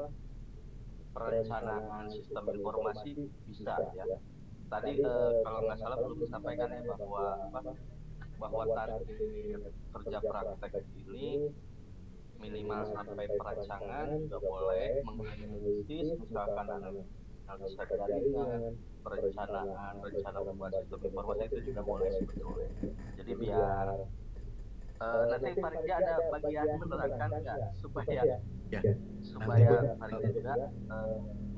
perencanaan sistem informasi bisa ya. Tadi kalau nggak salah belum disampaikan ya bahwa target kerja praktek ini minimal sampai perancangan juga boleh, menganalisis misalkan analisa jaringan, perencanaan rencana pembuat sistem informasi itu juga boleh sebetulnya. Jadi biar nanti Pak Rizky ada bagian menerangkan nggak supaya Pak Rizky juga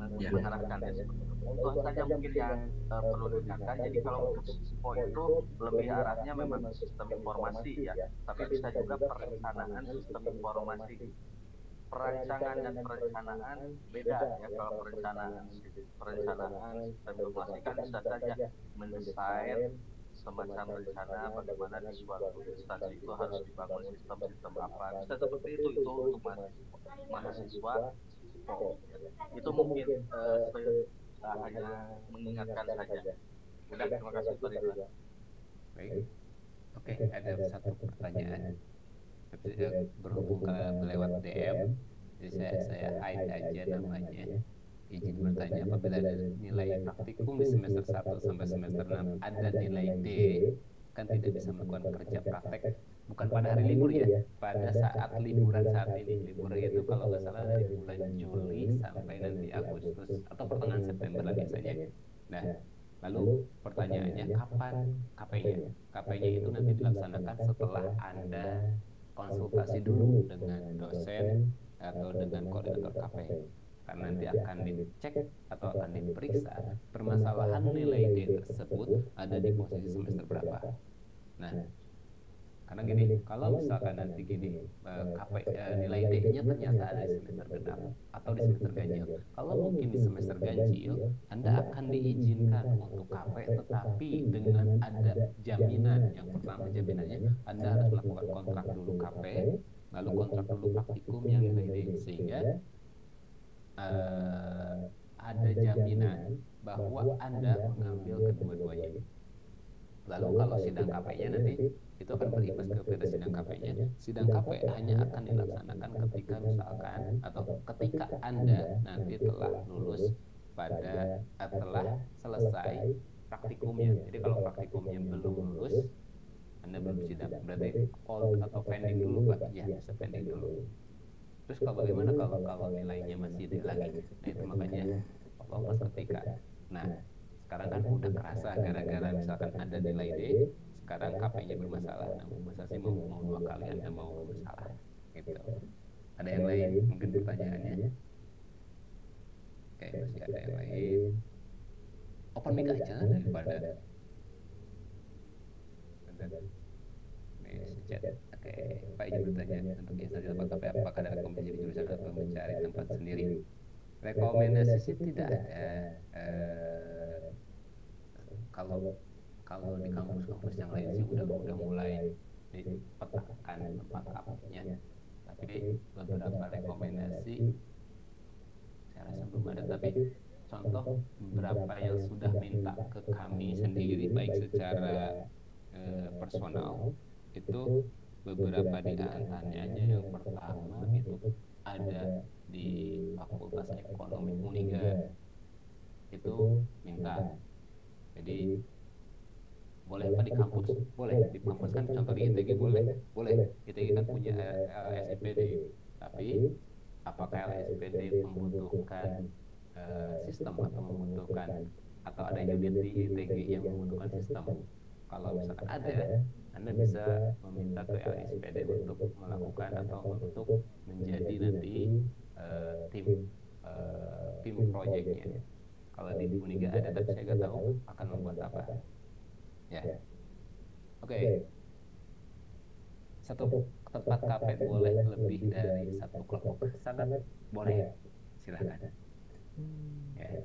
mengarahkan ya. Contoh saja mungkin yang perlu diingatkan. Jadi kalau untuk sispo itu lebih arahnya memang sistem informasi ya, tapi bisa juga perencanaan sistem informasi. Perancangan dan perencanaan beda ya. Kalau perencanaan sistem informasi kan bisa saja mendesain semacam rencana bagaimana di suatu instansi itu harus dibangun sistem-sistem apa. Bisa seperti itu untuk mahasiswa sispo. Itu mungkin hanya mengingatkan saja. Udah, terima kasih Pak Ridwan. Baik. Oke, ada satu pertanyaan. Berhubung lewat DM, jadi saya hide aja namanya. Izin bertanya, apabila ada nilai praktikum di semester 1 sampai semester 6 ada nilai D, kan tidak bisa melakukan kerja praktek, bukan pada hari libur ya, pada saat liburan saat ini. Libur itu kalau nggak salah dari bulan Juli sampai nanti Agustus atau pertengahan September lah biasanya. Nah, lalu pertanyaannya kapan KP-nya? KP-nya itu nanti dilaksanakan setelah Anda konsultasi dulu dengan dosen atau dengan koordinator KP. Karena nanti akan dicek atau akan diperiksa permasalahan nilai D tersebut ada di posisi semester berapa. Nah, karena gini, kalau misalkan nanti gini nilai D-nya ternyata ada di semester genap atau di semester ganjil. Kalau mungkin di semester ganjil, Anda akan diizinkan untuk KP, tetapi dengan ada jaminan. Yang pertama jaminannya Anda harus melakukan kontrak dulu KP, lalu kontrak dulu praktikum yang nilai D, sehingga ada jaminan bahwa Anda mengambil kedua-duanya. Lalu kalau sidang KP-nya nanti itu akan berimbas kepada sidang KP-nya. Sidang KP hanya akan dilaksanakan ketika misalkan atau ketika Anda nanti telah lulus telah selesai praktikumnya. Jadi kalau praktikumnya belum lulus, Anda belum sidang, berarti hold atau pending dulu Pak. Ya, bisa pending dulu. Terus kalau bagaimana kalau nilainya masih D lagi? Nah itu makanya lolos ketika. Nah sekarang kan udah kerasa gara-gara misalkan ada nilai D, sekarang KP-nya bermasalah. Nah masa sih mau 2 kali Anda mau bersalah gitu. Ada yang lain mungkin pertanyaannya? Oke, masih ada yang lain. Open mic aja daripada chat. Oke, Pak izin bertanya, untuk instansi dapat KP apakah ada rekomendasi di jurusan atau mencari tempat sendiri? Rekomendasi sih tidak ada. Kalau di kampus-kampus yang lain sih udah mulai dipetakan tempat KP-nya. Tapi beberapa rekomendasi saya rasa belum ada. Tapi contoh beberapa yang sudah minta ke kami sendiri baik secara personal itu beberapa di antaranya yang pertama itu ada di Fakultas Ekonomi Uniga itu minta, jadi boleh apa di kampus, boleh di kampus kan, contoh di ITG boleh ITG kan punya LSPD, tapi apakah LSPD membutuhkan sistem atau membutuhkan, atau ada unit di ITG yang membutuhkan sistem. Kalau misalkan ada, Anda bisa meminta ke LSPD untuk melakukan atau untuk menjadi nanti tim tim proyeknya. Kalau di Uniga ada, tapi saya nggak tahu akan membuat apa. Ya, oke. Satu tempat KP boleh lebih dari satu kelompok, sangat boleh, silakan. Ya.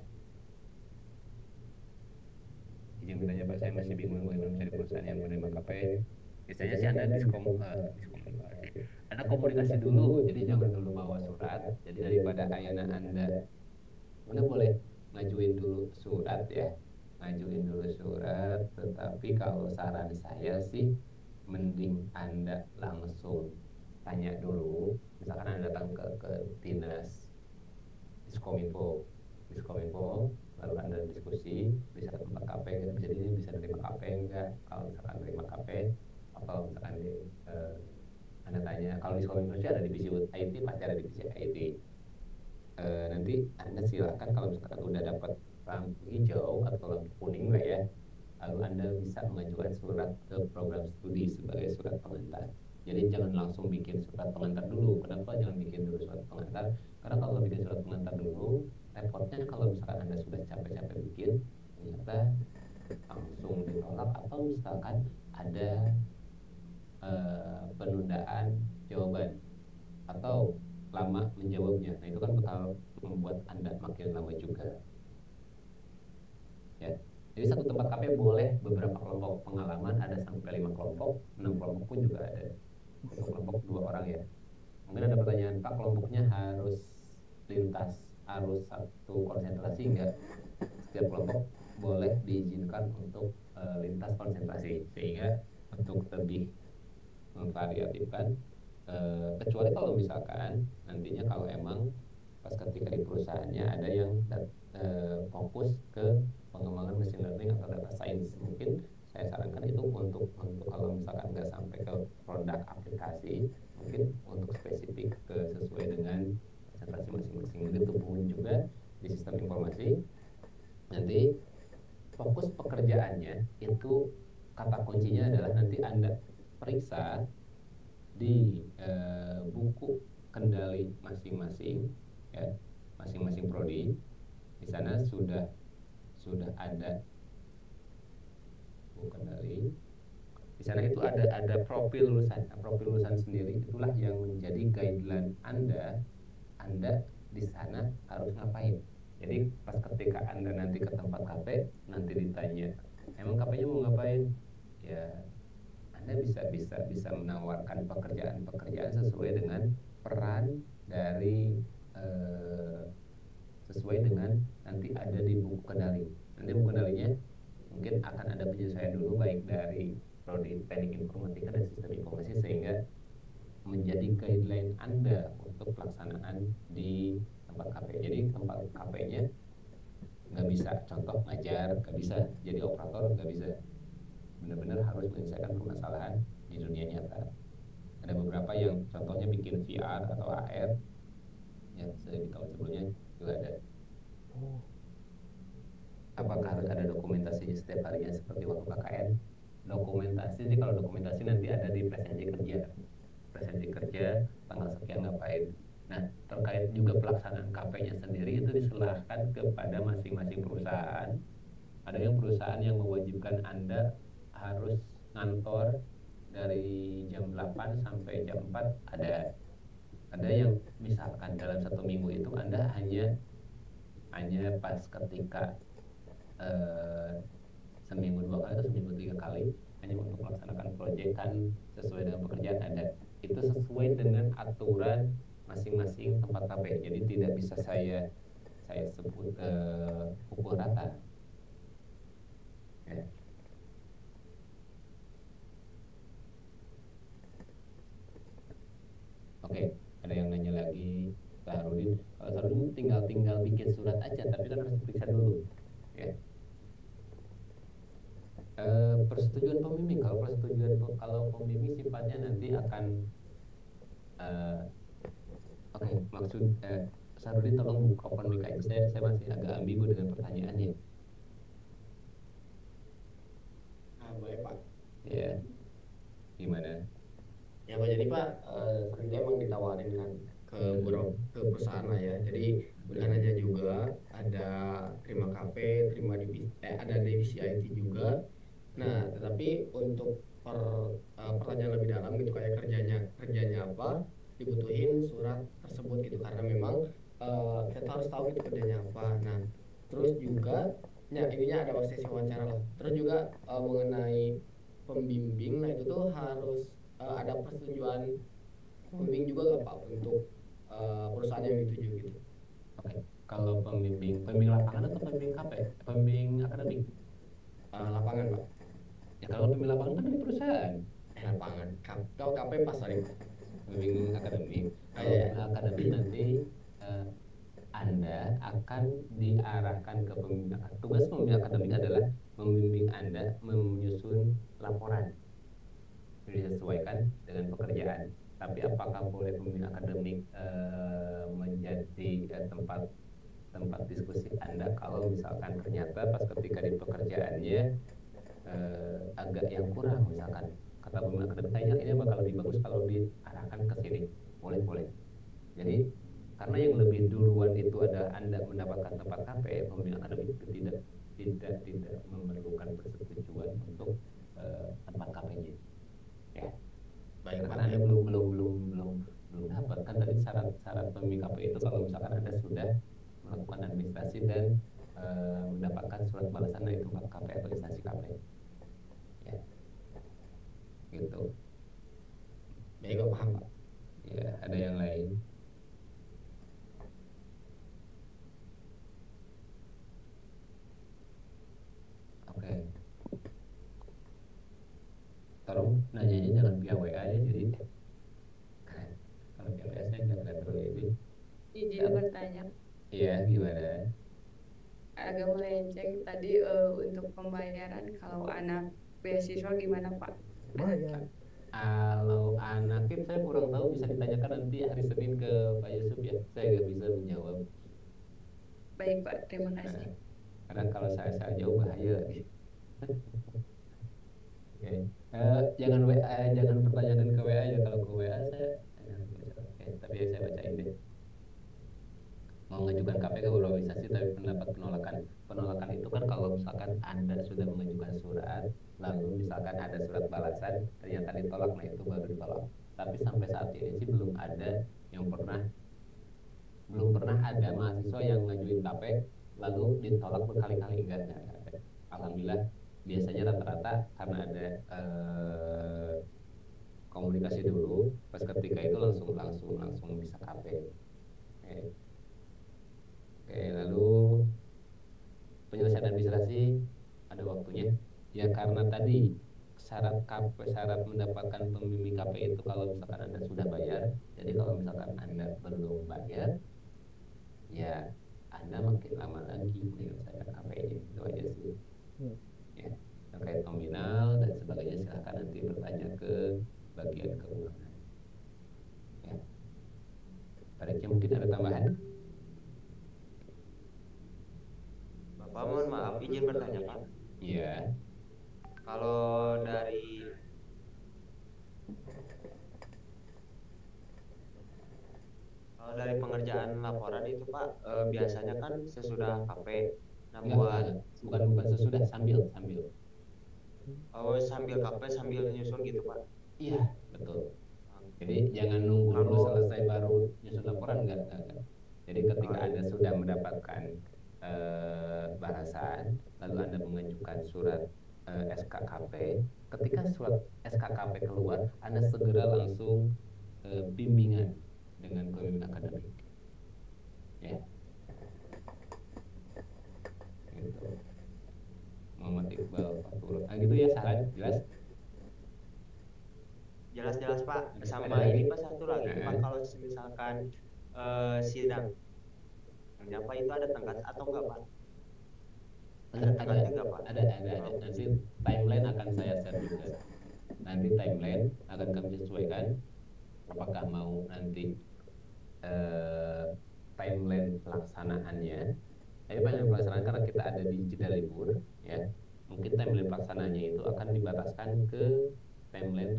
Izin bertanya Pak, saya masih bingung bagaimana mencari perusahaan yang menerima KP. Biasanya sih Anda diskomunikasi. Anda komunikasi dulu, jadi jangan dulu bawa surat. Jadi daripada ayana Anda boleh ngajuin dulu surat ya. Ngajuin dulu surat, tetapi kalau saran saya sih mending Anda langsung tanya dulu. Misalkan Anda datang ke Dinas Diskominfo, lalu Anda diskusi, bisa tempat KP, jadi ini bisa terima KP enggak? Kalau misalkan terima KP, atau misalkan Anda tanya, kalau Diskominfo ada divisi IT, pasti ada divisi IT. Nanti Anda silakan, kalau misalkan udah dapat lampu hijau atau lampu kuning lah ya, lalu Anda bisa mengajukan surat ke program studi sebagai surat pengantar. Jadi jangan langsung bikin surat pengantar dulu. Kenapa jangan bikin dulu surat pengantar? Karena kalau bikin surat pengantar dulu, repotnya kalau misalkan Anda sudah capek-capek bikin, ternyata langsung ditolak, atau misalkan ada penundaan jawaban atau lama menjawabnya. Nah itu kan bakal membuat Anda makin lama juga. Ya. Jadi satu tempat KP boleh beberapa kelompok, pengalaman ada sampai 5 kelompok, 6 kelompok pun juga ada. Satu kelompok 2 orang ya. Mungkin ada pertanyaan, Pak, kelompoknya harus lintas, harus satu konsentrasi enggak? Setiap kelompok boleh diizinkan untuk lintas konsentrasi, sehingga untuk lebih memvariatifkan, kecuali kalau misalkan nantinya kalau emang pas ketika di perusahaannya ada yang fokus ke pengembangan machine learning atau data science, mungkin saya sarankan itu untuk kalau misalkan nggak sampai ke produk aplikasi, mungkin untuk spesifik ke sesuai dengan konsentrasi masing-masing. Begitu pun juga di sistem informasi, nanti fokus pekerjaannya itu kata kuncinya adalah nanti Anda periksa di buku kendali masing-masing ya, masing-masing prodi. Di sana sudah ada buku kendali. Di sana itu ada profil lulusan. Nah, profil lulusan sendiri itulah yang menjadi guideline Anda di sana harus ngapain. Jadi pas ketika Anda nanti ke tempat KP, nanti ditanya, emang KP-nya mau ngapain? Ya, Anda bisa menawarkan pekerjaan sesuai dengan peran dari sesuai dengan nanti ada di buku kendali. Nanti buku kendalinya mungkin akan ada penyesuaian dulu, baik dari prodi teknik informatika dan sistem informasi, sehingga menjadi guideline Anda untuk pelaksanaan di tempat KP. Jadi tempat KP-nya nggak bisa contoh ngajar, nggak bisa jadi operator, nggak bisa. Benar-benar harus menyelesaikan permasalahan di dunia nyata. Ada beberapa yang contohnya bikin VR atau AR, yang di tahun sebelumnya juga ada. Apakah harus ada dokumentasinya setiap harinya seperti waktu KKN? Dokumentasi sih, kalau dokumentasi nanti ada di presensi kerja tanggal sekian ngapain. Nah, terkait juga pelaksanaan KP-nya sendiri itu diserahkan kepada masing-masing perusahaan. Ada yang perusahaan yang mewajibkan Anda harus ngantor dari jam 8 sampai jam 4, ada yang misalkan dalam 1 minggu itu Anda hanya pas ketika seminggu 2 kali atau seminggu 3 kali hanya untuk melaksanakan proyekan sesuai dengan pekerjaan ada. Itu sesuai dengan aturan masing-masing tempat KP. Jadi tidak bisa saya sebut pukul rata. Ya. tinggal bikin surat aja, tapi kan harus periksa dulu. Ya. Persetujuan pembimbing, kalau pembimbing sifatnya nanti akan oke, maksud Sarudi tolong buka open mic aja. Saya masih agak ambigu dengan pertanyaannya. Boleh Pak. Ya, gimana? Ya Pak, jadi Pak, Sarudi emang ditawarin kan ke perusahaan lah ya. Jadi bukan aja juga ada terima KP, ada divisi IT juga. Nah, tetapi untuk pertanyaan lebih dalam gitu kayak kerjanya apa, dibutuhin surat tersebut gitu karena memang kita harus tahu itu kerjanya apa. Nah, terus juga ininya ada sesi wawancara lah. Terus juga mengenai pembimbing, nah itu tuh harus ada persetujuan pembimbing juga nggak Pak untuk perusahaan yang dituju gitu. Oke, kalau pembimbing lapangan atau pembimbing KP? Pembimbing akademik? Lapangan Pak. Ya kalau pembimbing lapangan kan di perusahaan. Lapangan. Kalau KP pas sorry. Pembimbing akademik. Kalau akademik nanti Anda akan diarahkan ke pembimbing akademik. Tugas pembimbing akademik adalah membimbing Anda menyusun laporan disesuaikan dengan pekerjaan. Tapi apakah boleh pembimbing akademik menjadi tempat diskusi Anda kalau misalkan ternyata pas ketika di pekerjaannya agak yang kurang, misalkan kata pembimbing akademik kayaknya ini bakal lebih bagus kalau diarahkan ke sini, boleh. Jadi karena yang lebih duluan itu adalah Anda mendapatkan tempat KP, pembimbing akademik itu tidak memerlukan persetujuan untuk tempat KP-nya. Ya. Baik, karena Anda belum dapat kan tadi syarat pembimbing KP itu kalau misalkan Anda sudah melakukan administrasi dan mendapatkan surat balasan dari tempat KP atau instansi KP. Ya. Gitu. Baik, paham Pak. Ya, ada yang lain? Oke. Tolong nanyanya jangan via WA ya, jadi kalau via WA saya nggak terlalu ini. Izin bertanya. Iya, gimana? Agak melenceng tadi untuk pembayaran kalau anak beasiswa gimana Pak? Kalau anak saya kurang tahu, bisa ditanyakan nanti hari Senin ke Pak Yusuf ya. Saya nggak bisa menjawab. Baik Pak, terima kasih. Karena kalau saya jauh bahaya. Oke. Jangan pertanyakan ke WA ya. Kalau ke WA saya tapi saya bacain deh. Mau mengajukan KP ke organisasi tapi mendapat penolakan itu kan kalau misalkan Anda sudah mengajukan surat, lalu misalkan ada surat balasan ternyata ditolak, nah itu baru ditolak. Tapi sampai saat ini sih belum pernah ada mahasiswa yang ngajuin KP lalu ditolak berkali-kali, enggak ada. Alhamdulillah, biasanya rata-rata karena ada komunikasi dulu, pas ketika itu langsung bisa KP. Oke, lalu penyelesaian administrasi ada waktunya. Ya karena tadi syarat mendapatkan pembimbing KP itu kalau misalkan Anda sudah bayar. Jadi kalau misalkan Anda belum bayar, ya Anda makin lama lagi menyelesaikan KP-nya. Itu aja sih. Ya, terkait nominal dan sebagainya silahkan nanti bertanya ke bagian keuangan. Ya. Baiknya mungkin ada tambahan. Bapak mohon maaf izin bertanya Pak. Iya. Kalau dari pengerjaan laporan itu Pak, biasanya kan sesudah KP. Nah, bukan sesudah, sambil. Oh, sambil KP sambil nyusun gitu Pak. Iya, betul. Jadi jangan nunggu dulu selesai baru nyusun laporan, enggak. Jadi ketika Anda sudah mendapatkan balasan, lalu Anda mengajukan surat SKKP. Ketika surat SKKP keluar, Anda segera langsung bimbingan dengan pembimbing akademik. Ya. Gitu. Muhammad Iqbal Fatur. Gitu ya, saran jelas? Jelas Pak. Sama ini Pak, satu lagi Pak, kalau misalkan sidang akhirnya Pak itu ada tenggat atau enggak Pak? Ada ada tenggatnya enggak Pak? ada nanti timeline akan saya share juga. Nanti timeline akan kami sesuaikan apakah mau nanti timeline pelaksanaannya. Tapi timeline pelaksanaan karena kita ada di jeda libur ya, mungkin timeline pelaksananya itu akan dibataskan ke timeline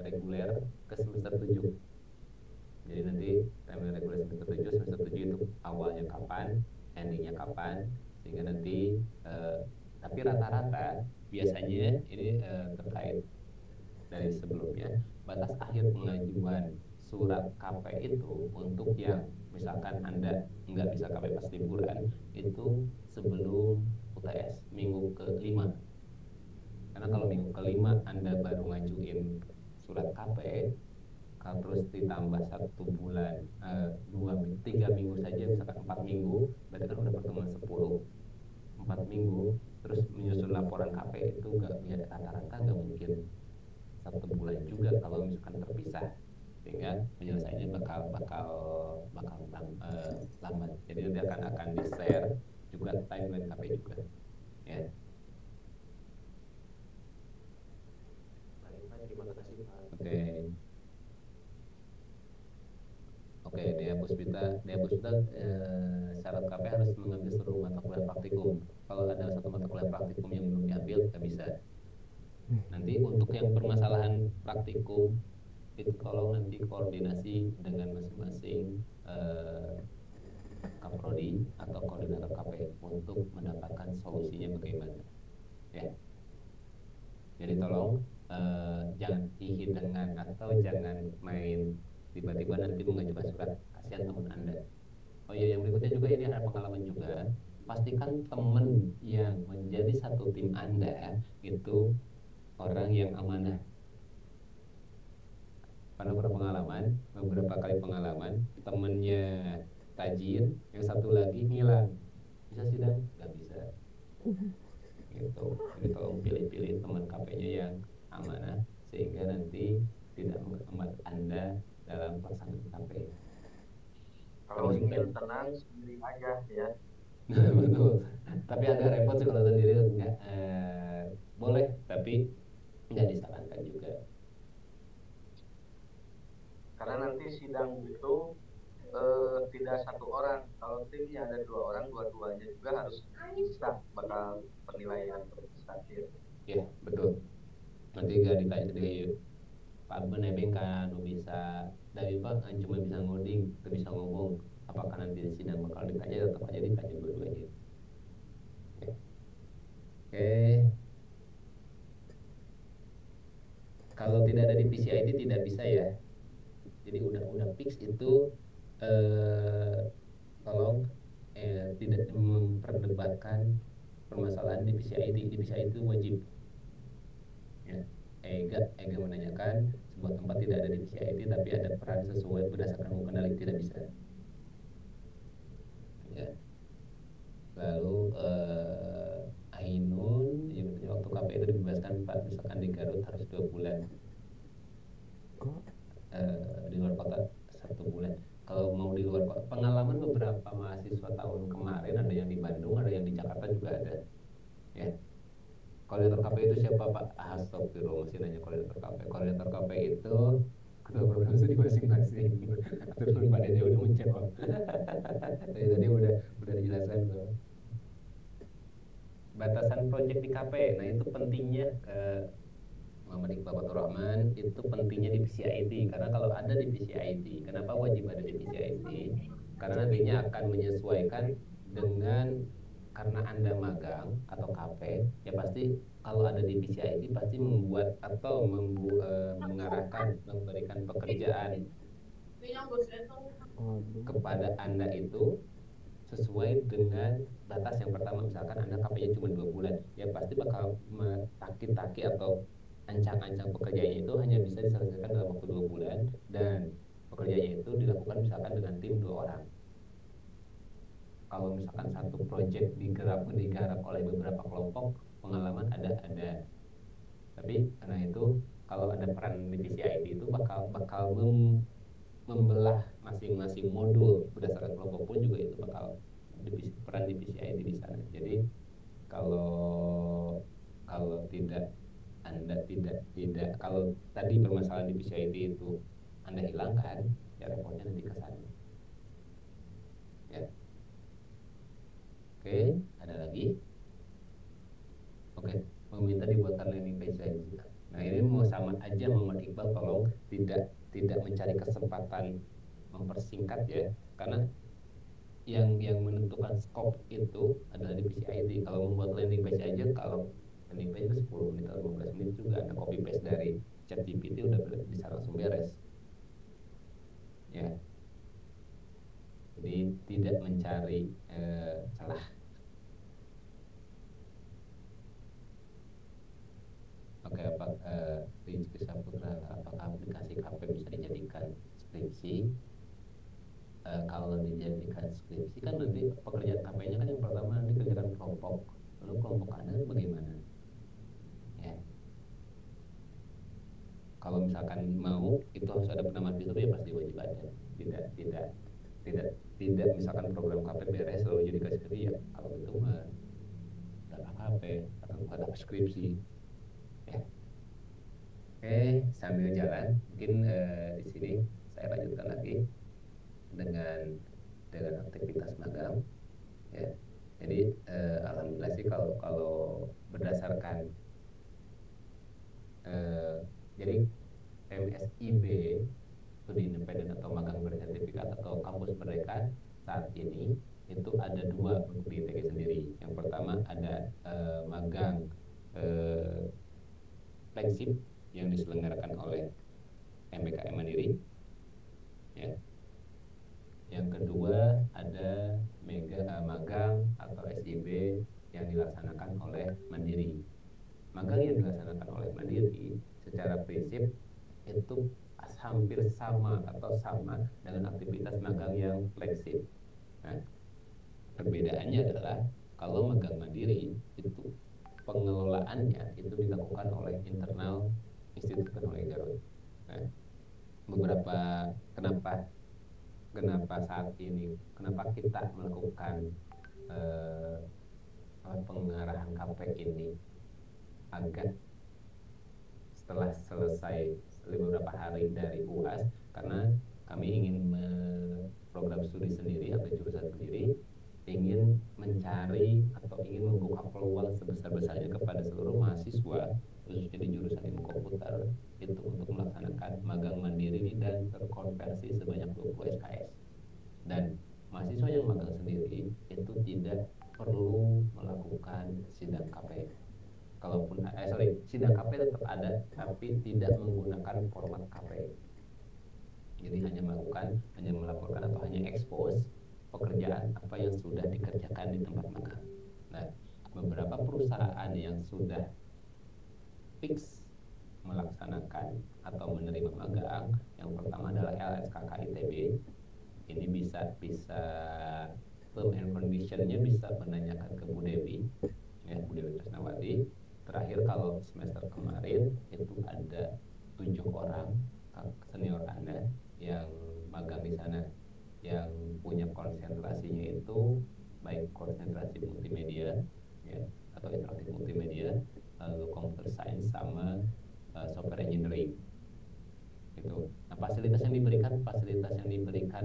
reguler ke semester 7. Jadi nanti timeline reguler semester 7 itu awalnya kapan, endingnya kapan, sehingga nanti tapi rata-rata biasanya ini terkait dari sebelumnya batas akhir pengajuan surat KP itu untuk yang misalkan Anda nggak bisa KP pas liburan itu sebelum UTS minggu ke-5. Karena kalau minggu ke-5 Anda baru ngajuin surat KP, kalau terus ditambah 1 bulan, 3 minggu saja, misalkan 4 minggu, berarti kan udah pertemuan 4 minggu, terus menyusun laporan KP itu nggak ya, rata-rata nggak mungkin 1 bulan juga kalau misalkan terpisah, sehingga penyelesaiannya bakal lambat. Jadi nanti akan di share juga timeline KP juga ya. Baik Pak, terima kasih Pak. Oke, Dea Puspita, syarat KP harus mengambil seluruh mata kuliah praktikum. Kalau ada satu mata kuliah praktikum yang belum diambil, nggak bisa. Nanti untuk yang permasalahan praktikum itu tolong nanti koordinasi dengan masing-masing Kaprodi atau koordinator KP untuk mendapatkan solusinya bagaimana ya. Jadi tolong jangan hihi dengan atau jangan main tiba-tiba nanti mengajukan surat, kasihan teman Anda. Oh iya, yang berikutnya juga ini ada pengalaman juga. Pastikan teman yang menjadi satu tim Anda itu orang yang amanah. Karena beberapa kali pengalaman, temennya tajin, yang satu lagi ngilang. Bisa sidang? Gak bisa. Gitu. Jadi tolong pilih-pilih teman KP-nya yang amanah, sehingga nanti tidak menghambat Anda dalam pelaksanaan KP. Kalau ingin tenang sendiri aja ya. Betul. Tapi agak repot sih kalau sendiri enggak. Boleh, tapi nggak disarankan juga. Karena nanti sidang itu tidak 1 orang. Kalau timnya ada 2 orang, dua-duanya juga harus bisa bakal penilaian terpisah. Ya, betul. Nanti gak ditanya sendiri, Pak Benebeng kan bisa, dari Pak cuma bisa ngoding, gak bisa ngomong. Apakah nanti di sidang bakal ditanya, tetap aja ditanya dua-duanya. Oke. Kalau tidak ada di PCID tidak bisa ya. Jadi udah fix itu, tolong tidak memperdebatkan permasalahan di PCID. Di PCID itu wajib. Ya. Ega menanyakan sebuah tempat tidak ada di PCID tapi ada peran sesuai berdasarkan hukum kendali, tidak bisa. Ya. Lalu Ainun, ya, waktu KP itu dibebaskan Pak, misalkan di Garut harus 2 bulan. Di luar kota 1 bulan. Kalau mau di luar kota, pengalaman beberapa mahasiswa tahun kemarin ada yang di Bandung, ada yang di Jakarta juga ada. Ya. Koordinator KP itu siapa Pak? Astagfirullah, masih nanya koordinator KP. Koordinator KP itu ketua program studi masing-masing. Terus Pak Dede udah menjawab. Tadi udah dijelaskan tuh. Batasan proyek di KP, nah itu pentingnya Muhammad Iqbal Fatur Rahman, itu pentingnya di PCID. Karena kalau ada di PCID, kenapa wajib ada di PCID? Karena nantinya akan menyesuaikan dengan, karena Anda magang atau KP, ya pasti kalau ada di PCID pasti membuat atau mengarahkan, memberikan pekerjaan kepada Anda itu sesuai dengan batas yang pertama. Misalkan Anda KP-nya cuma 2 bulan, ya pasti bakal taki-taki atau ancang-ancang pekerjaannya itu hanya bisa diselesaikan dalam waktu 2 bulan, dan pekerjaannya itu dilakukan misalkan dengan tim 2 orang. Kalau misalkan satu proyek digarap oleh beberapa kelompok, pengalaman ada. Tapi karena itu kalau ada peran di PCID itu bakal membelah masing-masing modul berdasarkan kelompok pun juga itu bakal peran divisi IT di sana. Jadi kalau kalau tidak Anda tidak kalau tadi permasalahan divisi IT itu Anda hilangkan, ya repotnya nanti ke sana. Ya. Oke, ada lagi? Oke, meminta dibuatkan landing page lagi. Nah, ini mau sama aja Muhammad Iqbal, tolong tidak mencari kesempatan mempersingkat ya, karena yang menentukan scope itu adalah divisi IT. Kalau membuat landing page aja, kalau landing page itu 10 menit atau 15 menit juga Anda copy paste dari ChatGPT udah bisa langsung beres. Ya. Jadi tidak mencari celah. Oke, Rizky Saputra, apakah aplikasi KP bisa dijadikan skripsi? Kalau dijadikan skripsi kan nanti pekerjaan KP-nya kan yang pertama nanti kerjakan kelompok, lalu kelompok Anda bagaimana? Ya. Kalau misalkan mau itu harus ada penambahan fitur, ya pasti wajib ada. Tidak misalkan program KP beres lalu jadi skripsi, ya kalau itu mah data KP atau bukan data skripsi. Ya. Oke, sambil jalan mungkin di sini saya lanjutkan lagi dengan aktivitas magang. Ya. Jadi alhamdulillah sih kalau berdasarkan jadi MSIB studi independen atau magang bersertifikat atau kampus merdeka saat ini itu ada 2 untuk di ITG sendiri. Yang pertama ada magang flagship yang diselenggarakan oleh MBKM Mandiri. Ya. Yang kedua ada magang atau SIB yang dilaksanakan oleh Mandiri. Magang yang dilaksanakan oleh Mandiri secara prinsip itu hampir sama atau sama dengan aktivitas magang yang flagship. Nah, perbedaannya adalah kalau magang Mandiri itu pengelolaannya itu dilakukan oleh internal Institut Teknologi Garut. Nah, kenapa saat ini kita melakukan pengarahan KP ini agak setelah selesai beberapa hari dari UAS, karena kami ingin program studi sendiri atau jurusan sendiri ingin mencari atau ingin membuka peluang sebesar-besarnya kepada seluruh mahasiswa khususnya di jurusan ilmu komputer itu untuk melaksanakan magang mandiri dan terkonversi sebanyak 20 SKS. Dan mahasiswa yang magang sendiri itu tidak perlu melakukan sidang KP. Sidang KP tetap ada, tapi tidak menggunakan format KP. Jadi hanya melaporkan atau hanya expose pekerjaan apa yang sudah dikerjakan di tempat magang. Nah, beberapa perusahaan yang sudah fix melaksanakan atau menerima magang, yang pertama adalah LSKK ITB. Ini bisa term and condition-nya bisa menanyakan ke Bu Dewi, ya, Bu Dewi Tresnawati. Terakhir kalau semester kemarin itu ada 7 orang senior Anda yang magang di sana, yang punya konsentrasinya itu baik konsentrasi multimedia, ya, atau interaktif multimedia, lalu computer science sama software engineering. Itu. Nah, fasilitas yang diberikan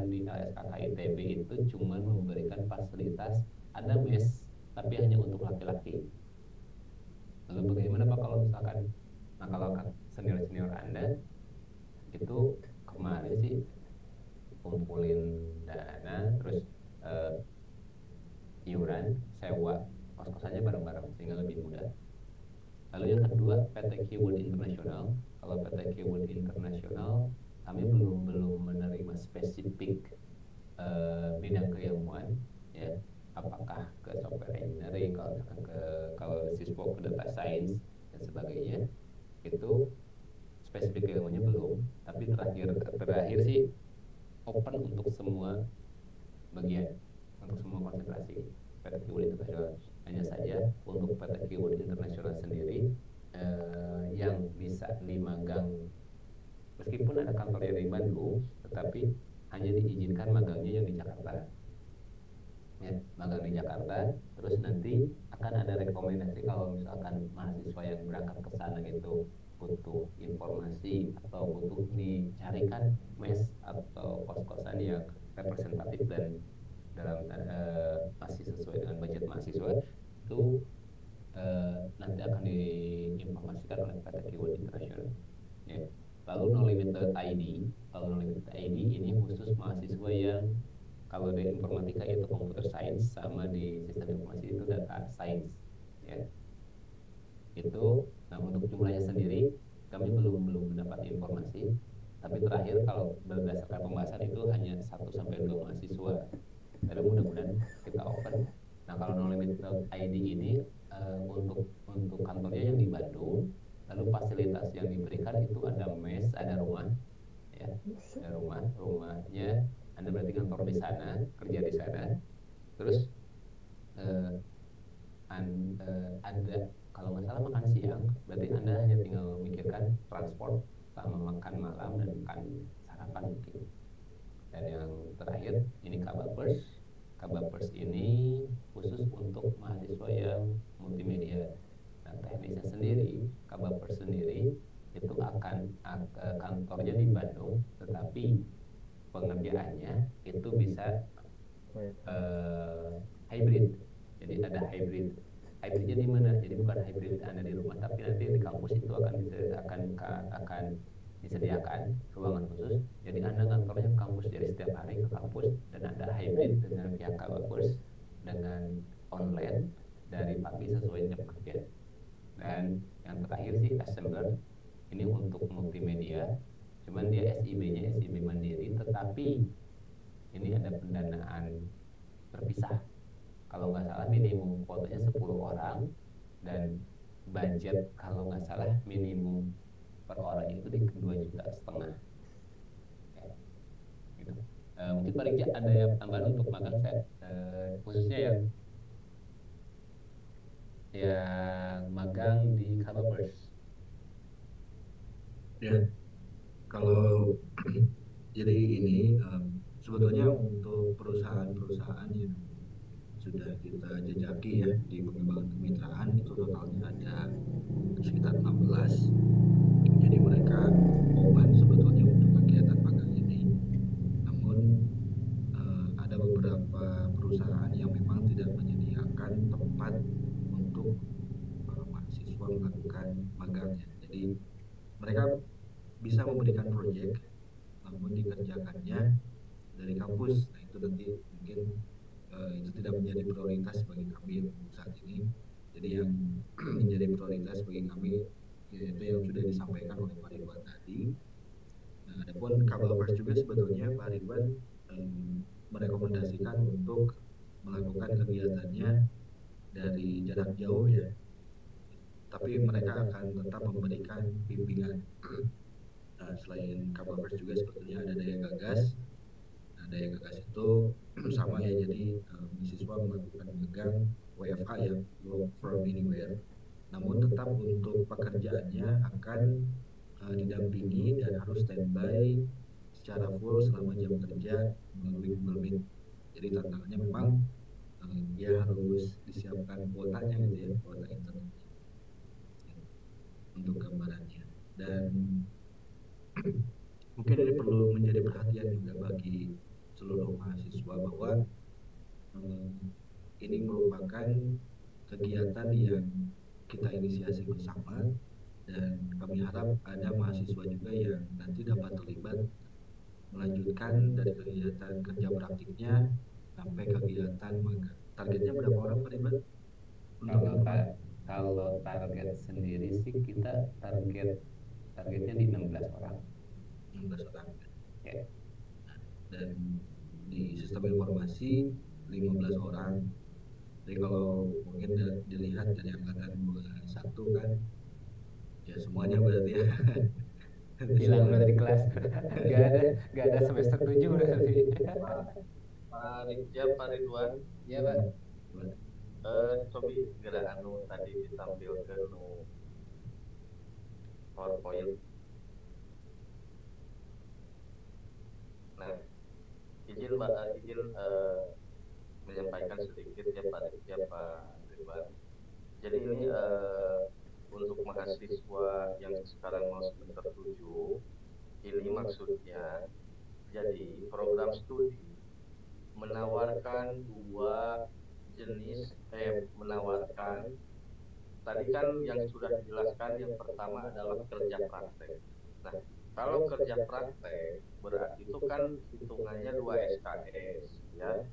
di LSKK ITB itu cuma memberikan fasilitas ada mes, tapi hanya untuk laki-laki. Lalu bagaimana Pak kalau misalkan, nah kalau senior Anda itu kemarin sih kumpulin dana terus iuran sewa kos-kosannya bareng-bareng sehingga lebih mudah. Lalu yang kedua PT Keyword Internasional. Kalau PT Keyword Internasional kami belum menerima spesifik bidang keilmuan, ya, apakah ke software engineering, kalau siswa ke data science dan sebagainya, itu spesifik keilmuannya belum. Tapi terakhir sih open untuk semua bagian, untuk semua konsentrasi PT Keyword Internasional. Hanya saja untuk PT Keyword Internasional sendiri yang bisa dimagang, meskipun ada kantornya di Bandung, tetapi hanya diizinkan magangnya yang di Jakarta. Ya, magang di Jakarta, terus nanti akan ada rekomendasi kalau misalkan mahasiswa yang berangkat ke sana gitu butuh informasi atau butuh dicarikan mes atau kos-kosan yang representatif dan dalam masih sesuai dengan budget mahasiswa itu nanti akan diinformasikan oleh PT Keyword International. Ya. Lalu nolimit.id, kalau nolimit.id ini khusus mahasiswa yang kalau di informatika itu computer science, sama di sistem informasi itu data science, ya. Itu, nah untuk jumlahnya sendiri kami belum mendapat informasi, tapi terakhir kalau berdasarkan pembahasan itu hanya 1 sampai 2 mahasiswa. Lalu mudah-mudahan kita open. Nah kalau nolimit.id ini untuk kantornya yang di Bandung, lalu fasilitas yang diberikan itu ada mes, ada rumah, ya, ada rumahnya. Anda berarti kantor di sana, kerja di sana, terus ada kalau nggak salah makan siang, berarti Anda hanya tinggal memikirkan transport sama makan malam dan makan sarapan mungkin. Dan yang terakhir ini Kabapers. Kabapers ini khusus untuk mahasiswa yang multimedia. Nah teknisnya sendiri, Kabapers sendiri itu akan kantornya di Bandung, tetapi pengerjaannya itu bisa hybrid. Jadi ada hybrid. Hybridnya di mana? Jadi bukan hybrid Anda di rumah, tapi nanti di kampus itu akan disediakan ruangan khusus. Jadi Anda kantornya ke kampus, jadi setiap hari ke kampus, dan ada hybrid dengan pihak kampus dengan online dari pagi sesuai jam kerja. Dan yang terakhir sih assembler, ini untuk multimedia. Cuman dia SIB-nya SIB mandiri, tetapi ini ada pendanaan terpisah. Kalau nggak salah minimum kuotanya 10 orang dan budget kalau nggak salah minimum per orang itu di 2,5 juta. Ya, gitu. Mungkin Pak Rija ada yang tambahan untuk magang saya, khususnya yang magang di Kabapers. Ya, kalau jadi ini sebetulnya untuk perusahaan-perusahaan yang sudah kita jajaki ya di pengembangan kemitraan itu totalnya ada sekitar 16. Jadi mereka open sebetulnya untuk kegiatan magang ini. Namun ada beberapa perusahaan yang memang tidak menyediakan tempat untuk mahasiswa melakukan magangnya. Jadi mereka bisa memberikan proyek, namun dikerjakannya dari kampus. Nah itu nanti mungkin itu tidak menjadi prioritas bagi kami untuk saat ini. Jadi yang menjadi prioritas bagi kami yaitu yang sudah disampaikan oleh Pak Ridwan tadi. Nah, adapun Kabapers juga sebetulnya Pak Ridwan merekomendasikan untuk melakukan kegiatannya dari jarak jauh ya. Tapi mereka akan tetap memberikan bimbingan. Nah, selain Kabapers juga sebetulnya ada Daya Gagas. Nah, Daya Gagas itu sama ya, jadi mahasiswa melakukan magang WFH ya, work from anywhere. Namun tetap untuk pekerjaannya akan didampingi dan harus standby secara full selama jam kerja melalui Google Meet. Jadi tantangannya memang dia harus disiapkan kuotanya gitu ya, kuota internet untuk gambarannya. Dan mungkin ini perlu menjadi perhatian juga bagi seluruh mahasiswa bahwa ini merupakan kegiatan yang kita inisiasi bersama, dan kami harap ada mahasiswa juga yang nanti dapat terlibat melanjutkan dari kegiatan kerja praktiknya sampai kegiatan magang. Targetnya berapa orang Pak Ridwan? Kalau target sendiri sih kita targetnya di 16 orang. 16 orang. Ya. Dan di sistem informasi 15 orang. Jadi kalau mungkin dilihat dari angkatan 21 kan, ya semuanya berarti ya. Hilang dari kelas. Gak ada semester 7 berarti. Pak Ridja, Pak Ridwan. Iya Pak. Coba gara anu tadi ditampilkan nu PowerPoint. Nah, menyampaikan sedikit ya Pak Ridwan. Jadi ini untuk mahasiswa yang sekarang mau semester 7, ini maksudnya jadi program studi menawarkan dua jenis menawarkan tadi kan yang sudah dijelaskan, yang pertama adalah kerja praktek. Nah, kalau kerja praktek berarti itu kan hitungannya 2 SKS ya.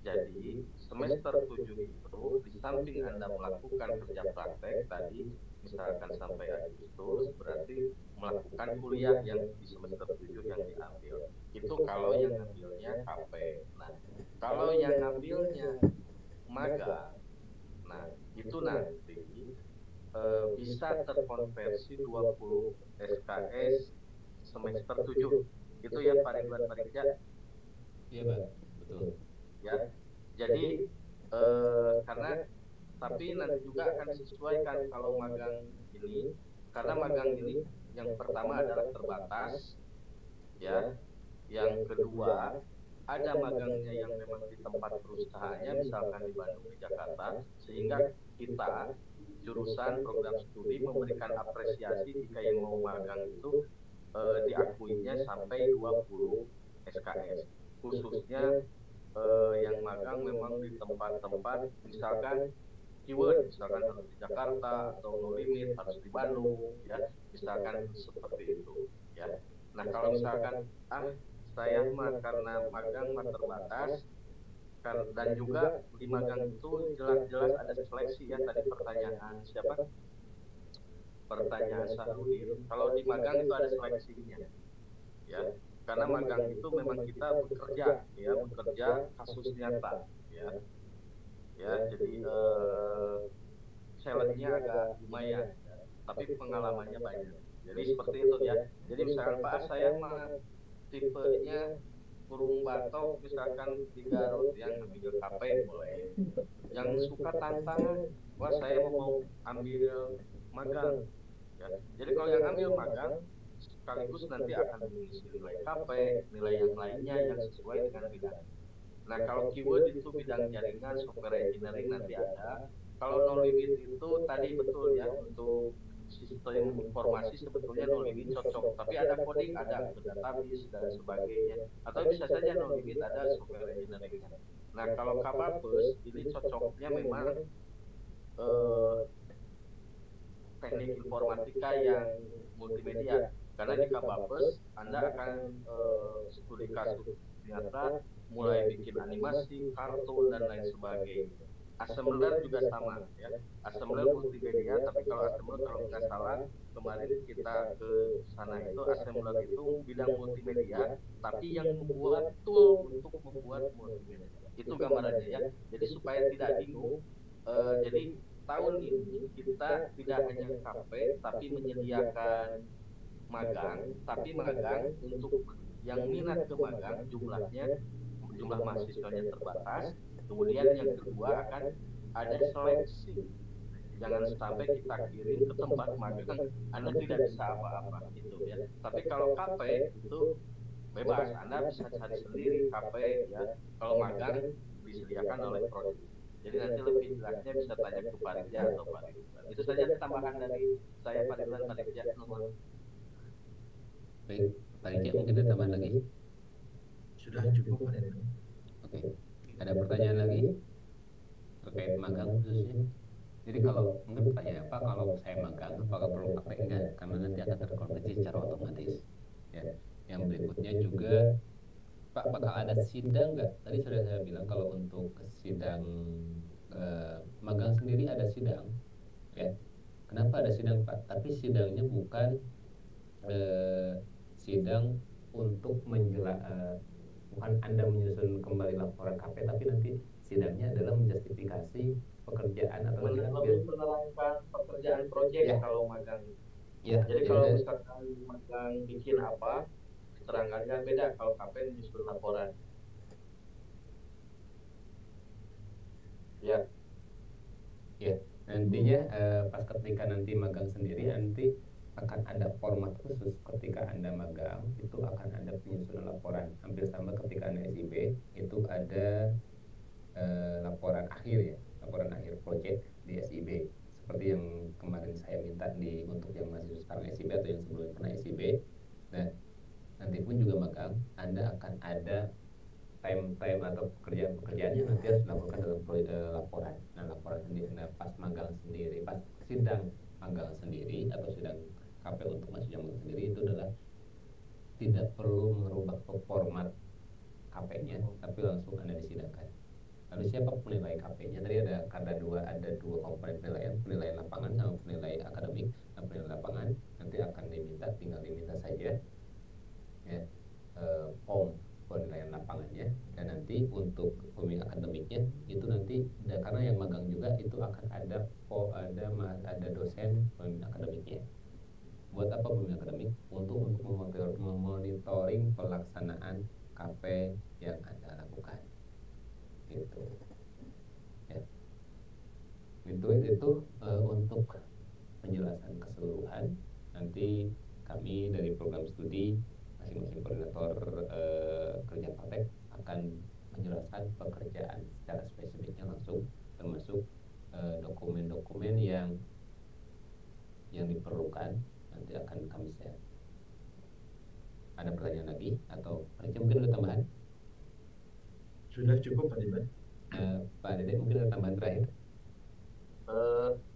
Jadi semester 7 itu di samping Anda melakukan kerja praktek tadi misalkan sampai Agustus, berarti melakukan kuliah yang di semester 7 yang diambil. Itu kalau yang ngambilnya KP. Nah, kalau yang ngambilnya magang, nah itu nanti bisa terkonversi 20 SKS semester 7. Itu ya Pak Ridwan Pak Rijal. Iya Pak, betul. Ya, jadi karena tapi nanti juga akan disesuaikan kalau magang ini, karena magang ini yang pertama adalah terbatas, ya, yang kedua ada magangnya yang memang di tempat perusahaannya, misalkan di Bandung, di Jakarta, sehingga kita jurusan program studi memberikan apresiasi jika yang mau magang itu diakuinya sampai 20 SKS, khususnya yang magang memang di tempat-tempat misalkan keyword, misalkan harus di Jakarta atau no limit harus di Bandung, ya, misalkan seperti itu, ya. Nah kalau misalkan saya mah karena magang mah terbatas, dan juga di magang itu jelas-jelas ada seleksi ya, tadi pertanyaan siapa? Pertanyaan Sahrudin. Kalau di magang itu ada seleksinya, ya. Karena magang itu memang kita bekerja, ya, bekerja kasus nyata, ya, jadi challenge-nya agak lumayan, ya, tapi pengalamannya banyak. Jadi seperti itu ya. Jadi misalkan Pak, saya mah tipenya burung batok, misalkan di Garut yang ambil KP boleh. Yang suka tantangan, wah saya mau ambil magang. Ya. Jadi kalau yang ambil magang sekaligus nanti akan mengisi nilai KP, nilai yang lainnya yang sesuai dengan bidang. Nah kalau keyword itu bidang jaringan, software engineering nanti ada. Kalau no limit itu tadi betul ya, untuk sistem informasi sebetulnya no limit cocok, tapi ada coding, ada database dan sebagainya, atau bisa saja no limit ada software engineering. Nah kalau Kabapes ini cocoknya memang teknik informatika yang multimedia, karena di Kabapes Anda akan studi kasus nyata, mulai bikin animasi, kartun dan lain sebagainya. Assembler juga sama ya, assembler multimedia, tapi kalau assembler kalau nggak salah kemarin kita ke sana itu assembler itu bidang multimedia, tapi yang membuat tool untuk membuat multimedia. Itu gambarannya ya. Jadi supaya tidak bingung, jadi tahun ini kita tidak hanya KP tapi menyediakan magang, tapi magang untuk yang minat ke magang jumlah mahasiswanya terbatas. Kemudian yang kedua akan ada seleksi. Jangan sampai kita kirim ke tempat magang Anda tidak bisa apa-apa gitu ya. Tapi kalau KP itu bebas, Anda bisa cari sendiri KP ya. Kalau magang disediakan oleh prodi. Jadi nanti lebih jelasnya bisa tanya ke Pak Rijal atau Pak Ridwan. Itu saja tambahan dari saya, Pak Ridwan, Pak Rijal. Baik, Pak Rijal mungkin ada tambahan lagi? Sudah cukup Pak Ridwan. Oke. Ada pertanyaan lagi terkait magang khususnya? Jadi kalau mungkin pertanyaan apa, kalau saya magang apakah perlu KP? Enggak, karena nanti akan terkonversi secara otomatis. Ya. Yang berikutnya juga, Pak, apakah ada sidang nggak? Tadi sudah saya bilang kalau untuk sidang magang sendiri ada sidang, ya. Kenapa ada sidang Pak? Tapi sidangnya bukan sidang untuk bukan Anda menyusun kembali laporan KP, tapi nanti sidangnya adalah menjustifikasi pekerjaan atau menerangkan pekerjaan proyek ya. Kalau magang ya. Jadi kalau misalkan magang bikin apa, keterangannya beda. Kalau KP menyusun laporan ya. Ya, nantinya pas ketika nanti magang sendiri nanti akan ada format khusus ketika Anda magang, itu akan ada penyusunan laporan. Hampir sama ketika Anda SIB, itu ada laporan akhir ya, laporan akhir project di SIB. Seperti yang kemarin saya minta untuk yang masih sekarang SIB atau yang sebelumnya pernah SIB. Nah, nanti pun juga magang, Anda akan ada time atau pekerjaan yang nanti harus dilakukan dalam laporan. Nah, laporan sendiri, nah, pas magang sendiri, pas sidang magang sendiri atau sidang KP untuk masuk jam magang sendiri, itu adalah tidak perlu merubah format KP-nya, tapi langsung Anda disidangkan. Lalu siapa penilai KP-nya? Tadi ada dua komponen penilaian lapangan sama penilai akademik. Nah, penilai lapangan nanti akan tinggal diminta saja ya, form penilaian lapangannya, dan nanti untuk pembimbing akademiknya itu nanti karena yang magang juga itu akan ada dosen pembimbing akademiknya. Buat apa pembimbing akademik? Untuk memonitoring pelaksanaan KP yang Anda lakukan. Gitu. Ya. Itu untuk penjelasan keseluruhan. Nanti kami dari program studi masing-masing koordinator kerja praktek akan menjelaskan pekerjaan secara spesifiknya langsung, termasuk dokumen-dokumen yang diperlukan nanti akan kami share. Ada pertanyaan lagi atau mungkin ada tambahan? Sudah cukup Pak Diban. Pak Dede mungkin ada tambahan terakhir?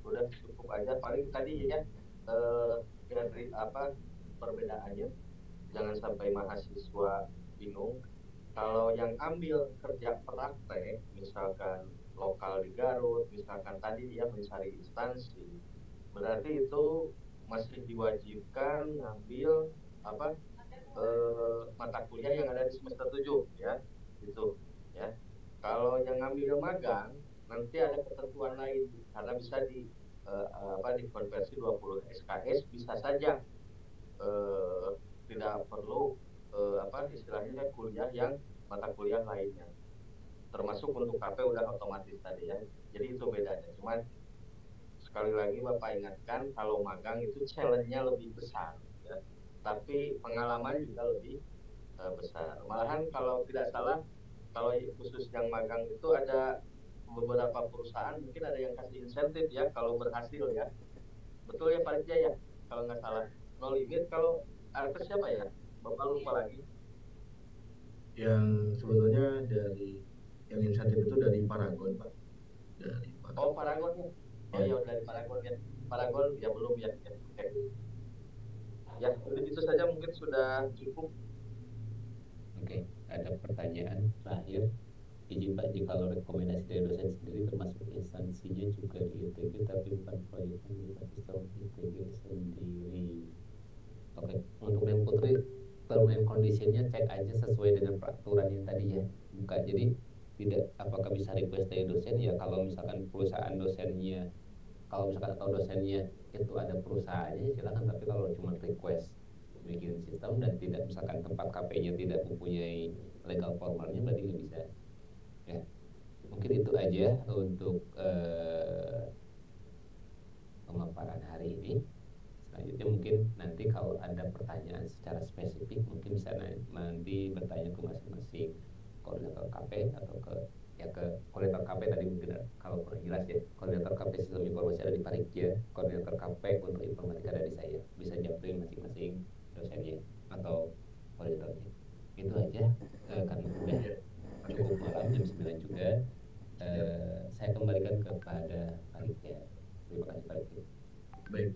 Udah cukup aja, paling tadi ya dari apa perbedaannya, jangan sampai mahasiswa bingung. Kalau yang ambil kerja praktek, misalkan lokal di Garut, misalkan tadi dia mencari instansi, berarti itu masih diwajibkan ngambil mata kuliah yang ada di semester 7 ya, gitu ya. Kalau yang ngambil magang nanti ada ketentuan lain, karena bisa dikonversi 20 SKS, bisa saja tidak perlu istilahnya kuliah yang mata kuliah lainnya, termasuk untuk KP udah otomatis tadi ya. Jadi itu bedanya. Cuman sekali lagi Bapak ingatkan, kalau magang itu challenge-nya lebih besar ya, tapi pengalaman juga lebih besar. Malahan kalau tidak salah, kalau khusus yang magang itu ada beberapa perusahaan mungkin ada yang kasih insentif ya kalau berhasil ya. Betul ya Pak Rijaya ya, kalau nggak salah. No limit kalau siapa ya? Bapak lupa lagi. Yang sebetulnya dari yang insentif itu dari Paragon Pak. Dari Paragon. Oh Paragon ya. Oh ya dari Paragon ya. Paragon ya belum ya. Oke. Ya itu saja mungkin sudah cukup. Oke, ada pertanyaan terakhir. Izin Pak, jika kalau rekomendasi dari dosen sendiri termasuk instansinya juga di ITB tapi bukan proyeknya di Pakistan ITB sendiri. Oke, untuk yang Putri term and conditionnya cek aja sesuai dengan peraturan yang tadi ya, buka. Jadi tidak apakah bisa request dari dosen ya, kalau misalkan perusahaan dosennya, kalau misalkan atau dosennya itu ada perusahaannya silakan, tapi kalau cuma request bikin sistem dan tidak misalkan tempat KP-nya tidak mempunyai legal formalnya berarti nggak bisa ya. Mungkin itu aja untuk pemaparan hari ini. Selanjutnya mungkin nanti kalau ada pertanyaan secara spesifik mungkin bisa nanti bertanya ke masing-masing koordinator KP atau ke koordinator KP tadi, mungkin kalau kurang jelas ya, koordinator KP sistem informasi ada di Parikja, koordinator KP untuk informatika ada di saya, bisa japri masing-masing dosennya atau koordinatornya. Itu aja karena udah cukup malam, jam 9 juga. Saya kembalikan kepada Parikja. Terima kasih Parikja. Baik,